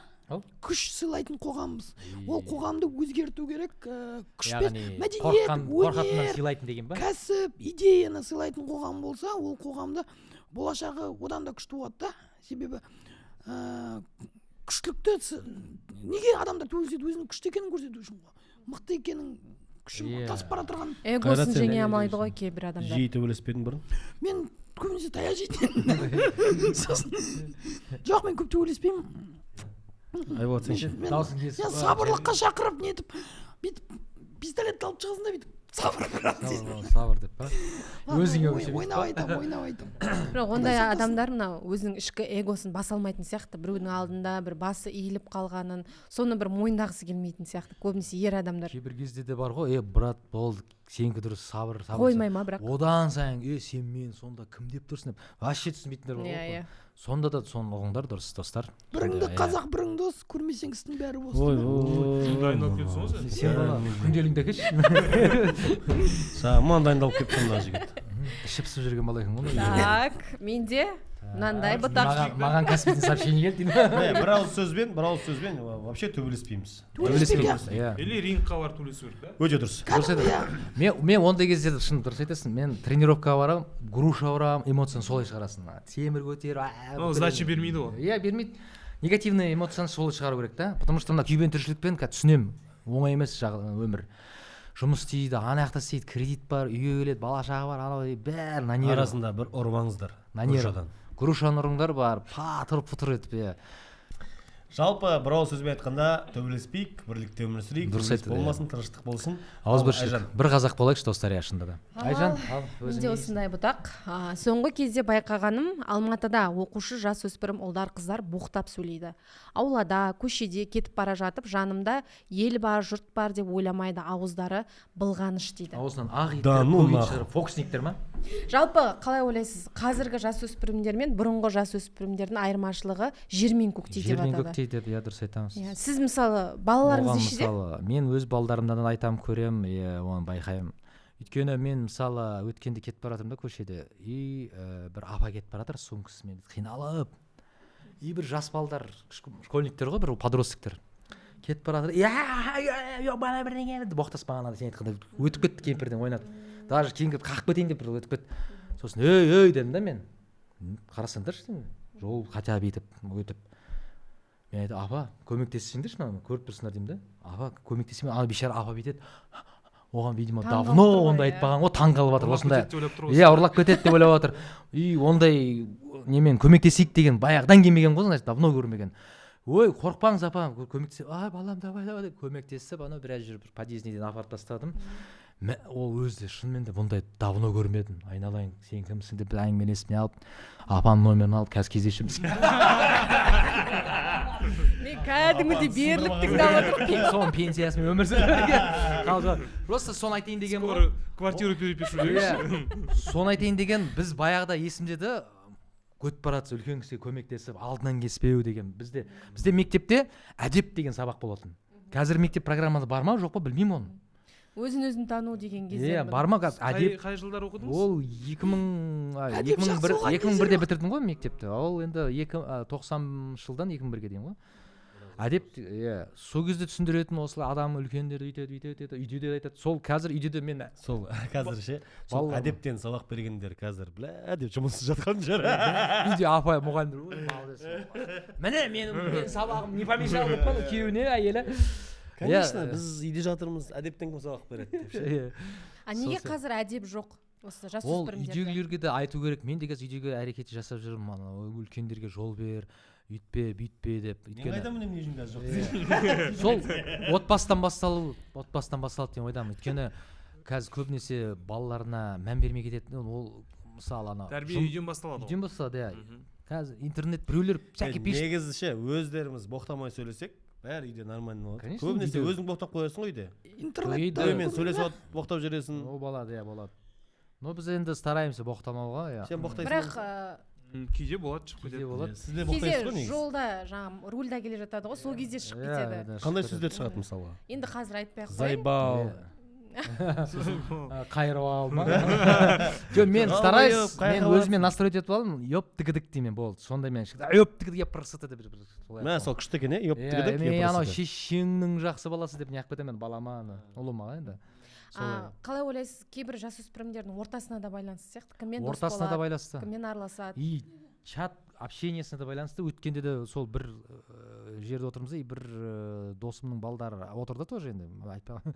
Speaker 4: Күш сыйлайтын қоғамымыз. Ол қоғамды өзгерту керек. Күшпен мәдениет, өнер, кәсіп, идеяны сыйлайтын қоғам болса, ол қоғамды болашағы одан да күшті болады да. Себебі күштілікті неге адамдар төбелеседі? Өзінің күшті екенін көрсету үшін ғой. Мықты екенін, күшін тасып бара тұрған.
Speaker 5: Эгосын жеңе алмайды ғой кейбір адамдар.
Speaker 3: жиі төбелеспедің бұрын?
Speaker 4: Мен көбінесе таяқ жейтін. Сосын жоқ, мен көп төбелеспеймін.
Speaker 3: Айболат сен
Speaker 2: Дауысың кесіп.
Speaker 4: Я сабырлыққа шақырып нетіп, бүйтіп пистолетті алып шығасың да бүйтіп сабыр
Speaker 2: Сабыр деп па? Өзіңе
Speaker 4: ойнап айтамын.
Speaker 5: Бірақ ондай адамдар мына өзінің ішкі эгосын баса алмайтын сияқты, біреудің алдында бір басы иіліп қалғанын, соны бір мойындағысы келмейтін сияқты, көбінесе ер адамдар.
Speaker 2: Кейбір кезде де бар ғой, брат, болды, сенікі дұрыс, сабыр.
Speaker 5: Қоймай ма бірақ?
Speaker 2: Одан сайын, сен мен сонда кім деп тұрсың деп, вообще түсінбейтіндер бар ғой. Сонда да соны ұғыңдар, дұрыс достар.
Speaker 4: Біріңді қазақ, бірің дос, көрмесең істің бәрі бос.
Speaker 1: Дайындалып келсің ғой сен.
Speaker 2: Сен бала күнделігіңді әкелші.
Speaker 3: Саған дайындалып кетті мына жігіт.
Speaker 2: Ішіп пысып жүрген бала екен ғой.
Speaker 5: Так, менде мынандай бұтақ.
Speaker 2: Маған кәсіптен сообщение келді дейді.
Speaker 3: Бір ауыз сөзбен вообще төбелеспейміз.
Speaker 1: Или рингқа барып төбелесу керек да.
Speaker 3: Өте дұрыс.
Speaker 2: Мен ондай кезде шын дұрыс айтасың. Мен тренировкаға барамын, груша ұрам, эмоцияны солай шығарасың. Темір көтер.
Speaker 1: Сдача бермейді ғой.
Speaker 2: Иә, бермейді. Негативный эмоцияны солай шығару керек та. Потому что мына күйбең тіршілікпен түсінемін. Оңай емес өмір. Жұмыс істейді, ана жақта істейді, кредит бар, үйге келеді, бала шаға бар, анау бәрі на нерві.
Speaker 3: Арасында бір ұрмаңыздар.
Speaker 2: Грушаны ұрыңдар бар, патыр-пұтыр етіп.
Speaker 3: Жалпы бір ауыз сөзбен айтқанда төбелеспейік, бірлікте өмір сүрейік, төбелес болмасын, тыныштық болсын.
Speaker 2: Ауызбіршілік. Бір қазақ болайықшы достар, шынында да. Айжан,
Speaker 5: менде осындай бұтақ. Соңғы кезде байқағаным, Алматыда оқушы жасөспірім ұлдар қыздар боқтап сөйлейді. Аулада, көшеде кетіп бара жатып, жанымда ел бар, жұрт бар деп ойламайды, ауыздары былғаныш дейді.
Speaker 2: Аузынан ақ иттер, фокусниктер ма?
Speaker 5: Жалпы қалай ойлайсыз, қазіргі жасөспірімдер мен бұрынғы жасөспірімдердің айырмашылығы жер мен көктей деп атады.
Speaker 2: Деп дұрыс айтамыз.
Speaker 5: Сіз мысалы балаларыңыз нешеде?
Speaker 2: Мен өз балаларымдан айтам, көрем, оны байқаймын. Өйткені мен мысалы өткенде кетіп бара жатырмын да көшеде, бір апа кетіп бара жатыр сумкасымен қиналып. Бір жас балдар, школьниктер ғой, бір подростктер. Кетіп бара жатыр. Бала бірдеңе деп боқтаспаған ада сен айтқандай өтіп кетті кемпірден ойнады. Даже кейін қақып кетейін деп бір өтіп кетті. Сосын ей дедім да мен. Қарасаңдаршы, жол хотя бы өтіп. Мен айтам, апа, көмектесіңдерші маған, көріп тұрсыңдар деймін да. Апа, көмектесеме, ана бейшара апа бүйтеді. Оған видимо давно ондай айтпаған ғой, таң қалып жатыр осындай. Ұрлап кетеді деп ойлап жатыр. Ондай немен көмектесейік деген баяғыдан келмеген ғой, значит, давно көрмеген. Ой, қорықпаңыз апа, көмектесіп, балам давай деп көмектесіп, анау біраз жүріп подъезден апарып тастадым. Ол өзі шынымен де бұндай давно көрмедім. Айналайын, сен кімсің деп әңгімелесіп алып, апаның номерін алып қазір кездесеміз.
Speaker 5: Мен кәдімгідей беріліп тыңдап отырмын.
Speaker 2: Соның пенсиясымен өмір сүріп. Просто соны айтайын деген ғой.
Speaker 1: Квартиру перепишу дейміз.
Speaker 2: Соны айтайын деген, біз баяғыда есімде де көтіп баратса үлкен кісіге көмектесіп, алдынан кеспеу деген. Бізде мектепте әдеп деген сабақ болатын. Қазір мектеп программада бар ма, жоқ па, білмеймін оны.
Speaker 5: Өзін тану деген кезде.
Speaker 2: Бар ма әдеп?
Speaker 1: Қай жылдар оқыдыңыз?
Speaker 2: Ол 2001-де бітірдім ғой мектепті. Ол енді 90 жылдан 2001-ге дейін ғой. Әдеп, сол кезде түсіндіретін осылай адам үлкендер үйтеді, үйде де айтады. Сол қазір үйде де мен
Speaker 3: сол қазір ше, сол әдептен сабақ бергендер қазір деп жұмыссыз жатқан жер.
Speaker 2: Үйде апа мұғалімдер міне менің сабағым не помешал деп қой күйеуіне әйелі.
Speaker 3: Конечно, біз үйде жатырмыз, әдептен кім сабақ береді деп.
Speaker 5: Неге қазір әдеп жоқ? Осы
Speaker 2: ол үйдегілерге де айту керек. Мен де қазір үйдегі әрекетті жасап жүрмін, үлкендерге жол бер, үйтпе, бүйтпе деп.
Speaker 3: Мен айтамын не үшін қазір жоқ.
Speaker 2: Сол отбасынан басталады деп ойдамын. Өйткені қазір көбінесе балаларына мән бермей кететін, ол мысалы ана
Speaker 1: тәрбие үйден басталады.
Speaker 2: Үйден басталады, қазір интернет біреулер всякий пишет.
Speaker 3: Негізі ше, өздеріміз боқтамай сөйлесек, бәрі үйде нормально болады. Көбінесе өзің боқтап қоясың ғой үйде.
Speaker 4: Интернетте
Speaker 3: мен сөйлесіп боқтап жүресің.
Speaker 2: Ол болады, болады. Но біз енді стараемыз боқтамауға.
Speaker 3: Сен боқтайсың.
Speaker 5: Бірақ
Speaker 1: кейде болады, шығып кетеді.
Speaker 3: Сізде боқтайсыз ғой
Speaker 5: негізі. Жолда жаңағы рульда келе жатады ғой, сол кезде шығып кетеді.
Speaker 3: Қандай сөздер шығады мысалы?
Speaker 5: Енді қазір айтпай ақ қояйын.
Speaker 3: Зайбау.
Speaker 2: Қайырып алма. Жоқ, мен стараюсь, мен өзіме настроить етіп алдым, ёп-тігідік деймін, болды. Сонда мен ёп-тігідік пырсыты деп
Speaker 3: солай. Сол күшті екен, ёп-тігідік.
Speaker 2: Мен анау шешеңнің жақсы баласы деп неғып кетемін балама, ұлыма енді.
Speaker 5: қалай ойлайсыз, кейбір жасөспірімдердің ортасына да байланысты сияқты, кіммен дос
Speaker 2: ортасына да
Speaker 5: болады,
Speaker 2: байланысты
Speaker 5: кіммен араласады.
Speaker 2: и чат общениесіне де байланысты. Өткенде де сол бір жерде отырмыз, и бір досымның балдары отырды тоже, енді айтпаған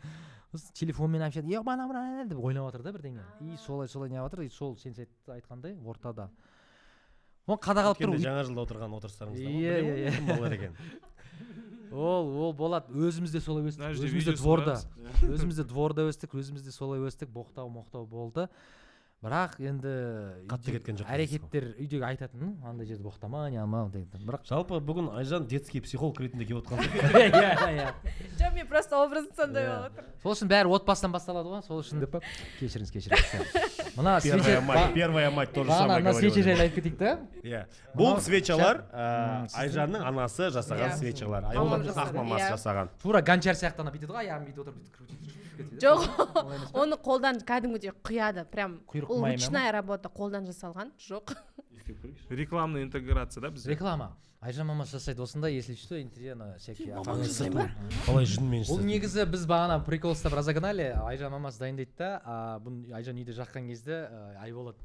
Speaker 2: телефонмен общаться, деп ойнап жатыр да бірдеңе, и солай не жатыр, и сол сен айтқандай ортада оны қадағалап тұру.
Speaker 3: Жаңа жылда отырған отырыстарыңызда
Speaker 2: Иә.
Speaker 3: кім балалар екен?
Speaker 2: Ол болады. Өзімізде солай өстік, өзімізде дворда өстік, өзімізде солай өстік, боқтау болды. Бірақ енді
Speaker 3: Қатты кеткен жоқ.
Speaker 2: әрекеттер үйдегі айтатын, андай жерде боқтама, не алма деген. Бірақ
Speaker 3: Жалпы бүгін Айжан детский психолог ретінде келіп отқан.
Speaker 2: иә.
Speaker 5: Жоқ, мен просто образын сондай болып отыр.
Speaker 2: Сол үшін бәрі отбасынан басталады ғой, сол үшін кешіріңіз. Мына
Speaker 3: Первая мать тоже самое
Speaker 2: мына свеча
Speaker 3: говорила.
Speaker 2: жайлы айтып кетейік та.
Speaker 3: Иә. Бұл свечалар Айжанның анасы жасаған свечалар. Ақ мамасы жасаған.
Speaker 2: Тура гончар сияқты ана бүйтеді ғой, аяғын бүйтіп отырып бүйтіп крутит.
Speaker 5: Жоқ, оны қолдан кәдімгідей құяды, прям
Speaker 2: Құйрық
Speaker 5: ол
Speaker 2: маймен
Speaker 5: ручная работа, қолдан жасалған. Жоқ.
Speaker 1: Рекламный интеграция, да, бізде?
Speaker 2: Реклама. Айжан мама жасайды осында, если что, интерьерно всякие.
Speaker 3: Қалай жүнмен
Speaker 2: Бұл негізі біз бағана прикол ұстап разогнали, Айжан мамасы дайындайды да, бұны Айжан үйде жаққан кезде Айболат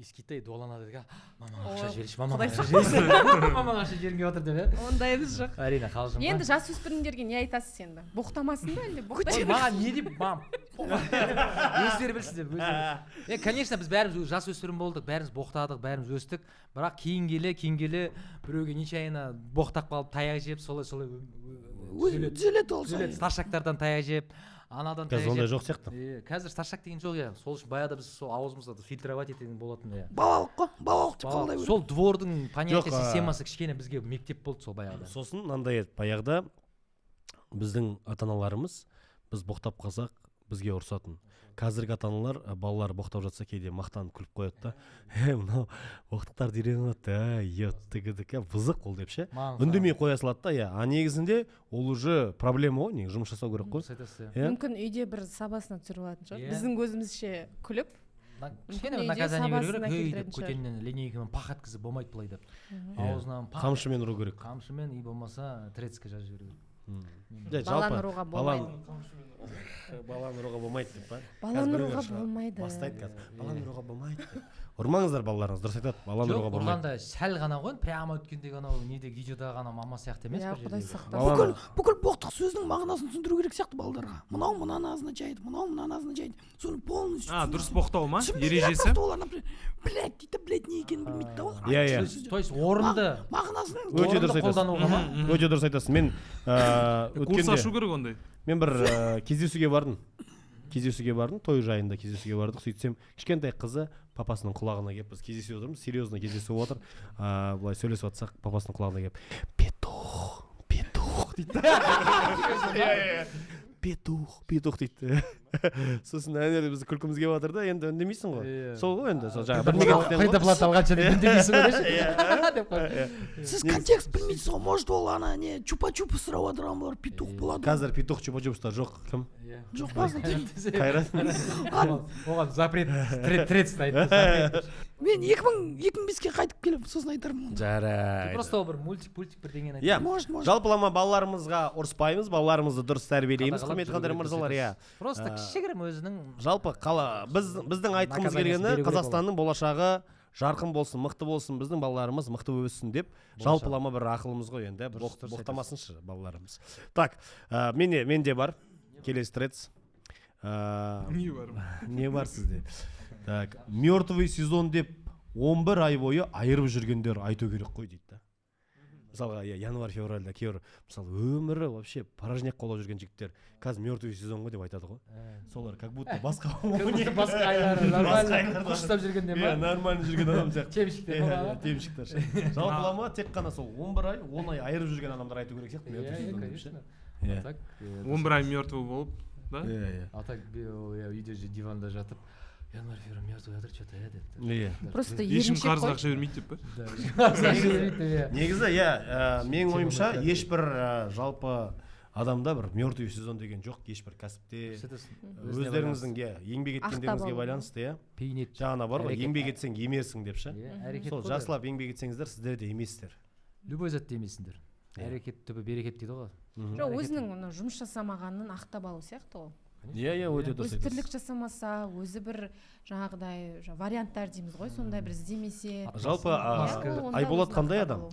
Speaker 2: искитай дуаланады деген, мама ақша жіберші, мама ақша жіберген отыр деп.
Speaker 5: Ондайымыз жоқ.
Speaker 2: Әрине, қалжың.
Speaker 5: Енді жасөспірімдерге не айтасыз енді? Боқтамасын ба әлде боқтамасын?
Speaker 2: Маған не деп, мам. Өздері білсін деп, өздері. Конечно, біз бәріміз жасөспірім болдық, бәріміз боқтадық, бәріміз өстік. Бірақ кейін келе біреуге нечаянно боқтап қалып таяқ жеп, солай
Speaker 4: түзеледі ол сайын.
Speaker 2: старшактардан таяқ жеп, анадан таяқ
Speaker 3: Қазір ондай
Speaker 2: жеп.
Speaker 3: жоқ сияқты.
Speaker 2: Қазір старшак деген жоқ, иә. Сол үшін баяғыда біз сол аузымызда фильтровать ететін болатын, иә.
Speaker 4: Балалық қой, балалық деп қалдай береді.
Speaker 2: Сол двордың понятие
Speaker 3: Жоқ,
Speaker 2: системасы кішкене бізге мектеп болды сол баяғыда.
Speaker 3: Сосын мынандай еді, баяғыда біздің ата-аналарымыз біз боқтап қалсақ бізге ұрсатын. Қазіргі ата-аналар балалар боқтап жатса кейде мақтанып күліп қояды да, мынау боқтықтарды үйреніп жатты, бұзық ол деп ше. Үндемей қоя салады да, иә. А негізінде ол уже проблема ғой, жұмыс жасау керек қой.
Speaker 5: Мүмкін үйде бір сабасына түсіріп алатын шығар. Біздің көзімізше күліп,
Speaker 2: кішкене наказание беру керек, деп көтеннен линейкамен пақ еткізіп болмайды былай деп. Аузынан пақ.
Speaker 3: Қамшымен ұру керек.
Speaker 2: Қамшымен, и болмаса трецке жазып жіберу керек.
Speaker 5: баланы ұруға болмайды.
Speaker 3: Баланы ұруға болмайды деп па?
Speaker 5: Баланы ұруға болмайды.
Speaker 3: Бастайды қазір. Баланы ұруға болмайды. Ұрмаңыздар балаларыңыз, дұрыс айтады. Баланы ұруға болмайды.
Speaker 2: Ұрғанда сәл ғана ғой, прямо өткендегі анау недегі видеода ғана мама сияқты емес
Speaker 5: Иә,
Speaker 2: бір
Speaker 5: Құдай
Speaker 2: жерде.
Speaker 5: сақтасын.
Speaker 4: Бүкіл боқтық сөздің мағынасын түсіндіру керек сияқты балдарға. Мынау мынаны означает, мынау мынаны означает. Соны полностью.
Speaker 1: Дұрыс боқтау ма? Ережесі?
Speaker 4: Олар, например, блядь дейді, блядь не екенін білмейді да олар.
Speaker 3: Иә.
Speaker 2: То есть орынды
Speaker 4: мағынасын
Speaker 3: Өте дұрыс
Speaker 2: қолдануға ма?
Speaker 3: айтасың. Өте дұрыс айтасың. Мен
Speaker 1: Курс ашу
Speaker 3: өткенде
Speaker 1: керек ондай.
Speaker 3: мен бір кездесуге бардым, той жайында кездесуге бардық. Сөйтсем, кішкентай қызы папасының құлағына келіп, біз кездесіп отырмыз, серьезно кездесіп отыр. Былай сөйлесіп жатсақ, папасының құлағына келіп, петух дейді. Петух дейді. Сосын әнелі бізді күлкіміз келіп жатыр да, енді үндемейсің ғой. Сол ғой енді, сол жаңа
Speaker 2: предоплата алғанша деп үндемейсің ғой.
Speaker 4: Сіз контекст білмейсіз ғой, может ол ана не чупа-чупы сұрап отырған болар, петух болады.
Speaker 3: Қазір петух чупа-чупстар жоқ. Кім?
Speaker 4: Жоқ па?
Speaker 3: Қайрат.
Speaker 2: Оған запрет трет стоит.
Speaker 4: Мен 2005-ке қайтып келіп, сосын айтармын.
Speaker 3: Жарайды.
Speaker 2: Просто ол бір мультик бірдеңені
Speaker 3: Иә,
Speaker 4: Может.
Speaker 3: жалпылама балаларымызға ұрыспаймыз, балаларымызды дұрыс тәрбиелейміз,
Speaker 2: Қадағалап
Speaker 3: құрметті қадір мырзалар, иә.
Speaker 2: Просто кішігірім өзінің
Speaker 3: Жалпы біздің айтқымыз келгені Қазақстанның болашағы жарқын болсын, мықты болсын, біздің балаларымыз мықты өссін деп жалпылама бір ақылымыз ғой енді, боқтамасыншы балаларымыз. Так, менде бар, келесі трец. Не бар сізде? Так, мертвый сезон деп 11 ай бойы айырып жүргендер айту керек қой дейді да. Мысалға, январь-февральда кейбір, мысалы, өмірі вообще порожняк қолап жүрген жігіттер қазір мертвый сезон ғой деп айтады ғой. Солар как будто басқа
Speaker 2: айлары нормально ұштап жүргенде ма?
Speaker 3: Нормально жүрген адам сияқты.
Speaker 2: Темшіктер.
Speaker 3: Темшіктер. Жалпылама тек қана сол 11 ай, 10 ай айырып жүрген адамдар айту керек сияқты.
Speaker 1: 11 ай мертвый болып, да?
Speaker 2: А так үйде диванда жатып, январь-февраль мертвый жатыр, что-то деп.
Speaker 5: Просто
Speaker 1: ешкім
Speaker 5: еріншек
Speaker 1: қарызға
Speaker 5: қой.
Speaker 1: ақша бермейді деп па?
Speaker 3: Негізі, менің ойымша, ешбір жалпы адамда бір мертвый сезон деген жоқ, ешбір кәсіпте өздеріңіздің еңбек еткендеріңізге байланысты, жаңа бар ғой, еңбек етсең емерсің деп ше. Сол жақсылап еңбек етсеңіздер, сіздер де емессіздер.
Speaker 2: Любой затты емессіңдер. Әрекет түбі берекет дейді ғой.
Speaker 5: Жоқ, өзінің жұмыс жасамағанын ақтап алу сияқты ол.
Speaker 3: Иә, өте дұрыс
Speaker 5: өзі тірлік жасамаса, өзі бір жаңағыдай варианттар дейміз ғой, сондай бір іздемесе.
Speaker 3: Жалпы Айболат қандай адам?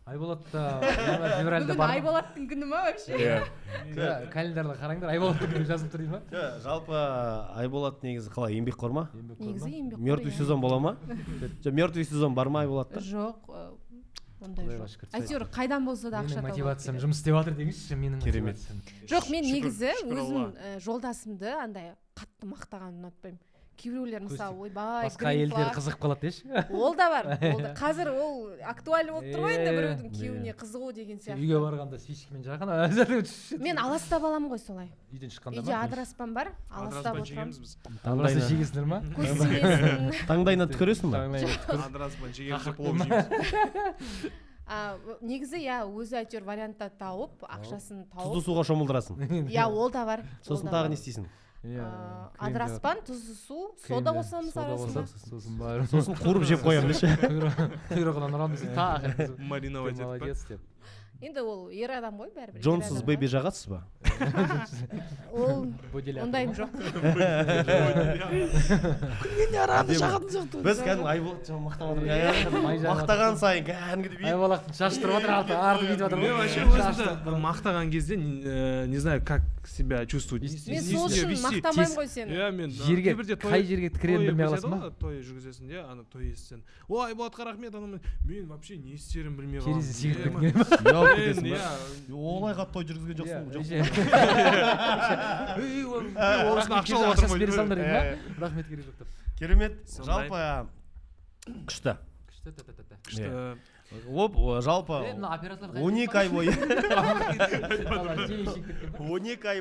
Speaker 2: Айболатта февральда
Speaker 5: Бүгін
Speaker 2: бар.
Speaker 5: Айболаттың күні ма вообще?
Speaker 2: Календарда қараңдар, Айболаттың күні жазылып тұр деймін ба?
Speaker 3: Жалпы Айболат негізі қалай, еңбекқор ма?
Speaker 5: Негізі еңбекқор.
Speaker 3: Мертвый сезон бола ма? Мертвый сезон бар ма Айболатта?
Speaker 5: Жоқ, ондай
Speaker 2: Құдайға
Speaker 5: жоқ.
Speaker 2: шүкір.
Speaker 5: Әйтеуір қайдан болса да ақша
Speaker 2: Менің
Speaker 5: табу
Speaker 2: мотивациям
Speaker 5: керек.
Speaker 2: жұмыс істеп жатыр деңізші, менің
Speaker 3: Керемет.
Speaker 2: мотивациям.
Speaker 5: Жоқ, мен негізі
Speaker 1: шүкір
Speaker 5: өзім
Speaker 1: Алла.
Speaker 5: жолдасымды андай қатты мақтағанды ұнатпаймын. Кейбіреулер мысалы ойбай
Speaker 2: Басқа
Speaker 5: green
Speaker 2: елдер
Speaker 5: flag.
Speaker 2: қызығып қалады деші.
Speaker 5: Ол да бар. Ол да қазір ол актуальный болып тұр ғой енді біреудің
Speaker 2: Иә.
Speaker 5: күйеуіне қызығу деген сияқты.
Speaker 2: Үйге барғанда спичкамен жақын.
Speaker 5: Мен аластап аламын ғой солай.
Speaker 2: Үйден шыққанда
Speaker 5: Үйде адыраспан бар, аластап
Speaker 1: Адыраспан
Speaker 5: отырамын.
Speaker 1: жегенбіз біз.
Speaker 2: Таңдайына жегесіңдер ма?
Speaker 5: Көз тимесін.
Speaker 3: Таңдайына түкіресің ба?
Speaker 1: Адыраспан жегенбіз плов жейміз.
Speaker 5: Негізі иә өзі әйтеуір вариантта тауып ақшасын
Speaker 3: Тұзды
Speaker 5: тауып
Speaker 3: суға шомылдырасың.
Speaker 5: иә ол да бар.
Speaker 3: Сосын тағы не істейсің?
Speaker 5: адыраспан тұзды су сода қосамыз арасында.
Speaker 2: Сосын бар.
Speaker 3: Сосын қуырып жеп қоямын деші.
Speaker 2: Құйрығынан ұрамыз тағы.
Speaker 1: Мариновать етіп па?
Speaker 2: Молодец деп.
Speaker 5: Енді ол ер адам ғой бәрібір.
Speaker 3: Джонсыз бэби жағасыз ба?
Speaker 5: Ол ондайым жоқ.
Speaker 4: күлгенде араны жағатын сияқты.
Speaker 3: Біз кәдімгі Айболат мақтап отырмыз. Мақтаған сайын кәдімгідей бүйтіп.
Speaker 2: Айбалақтың шашы тұрып жатыр, арты бүйтіп жатыр.
Speaker 1: Мен вообще өзімді мақтаған кезде не знаю как себя чувствовать.
Speaker 5: Мен сол үшін мақтамаймын ғой сені.
Speaker 1: Иә мен
Speaker 2: Жерге қай жерге тікірерін білмей қаласың ба?
Speaker 1: Той жүргізесің де ана той естісің. Ой Айболатқа рахмет анау мен вообще не істерімді білмей қаламын.
Speaker 2: Келесі сигарет кеткен ба?
Speaker 3: Кетесің ба? Олай қатты той жүргізген жоқсың.
Speaker 2: Ақшасы бере салыңдар деймін ба? Рахмет керек жоқ деп.
Speaker 3: Керемет.
Speaker 1: Сондай.
Speaker 3: Жалпы күшті.
Speaker 1: Күшті.
Speaker 3: Жалпы
Speaker 2: Мына операторлар
Speaker 3: 12 ай бойы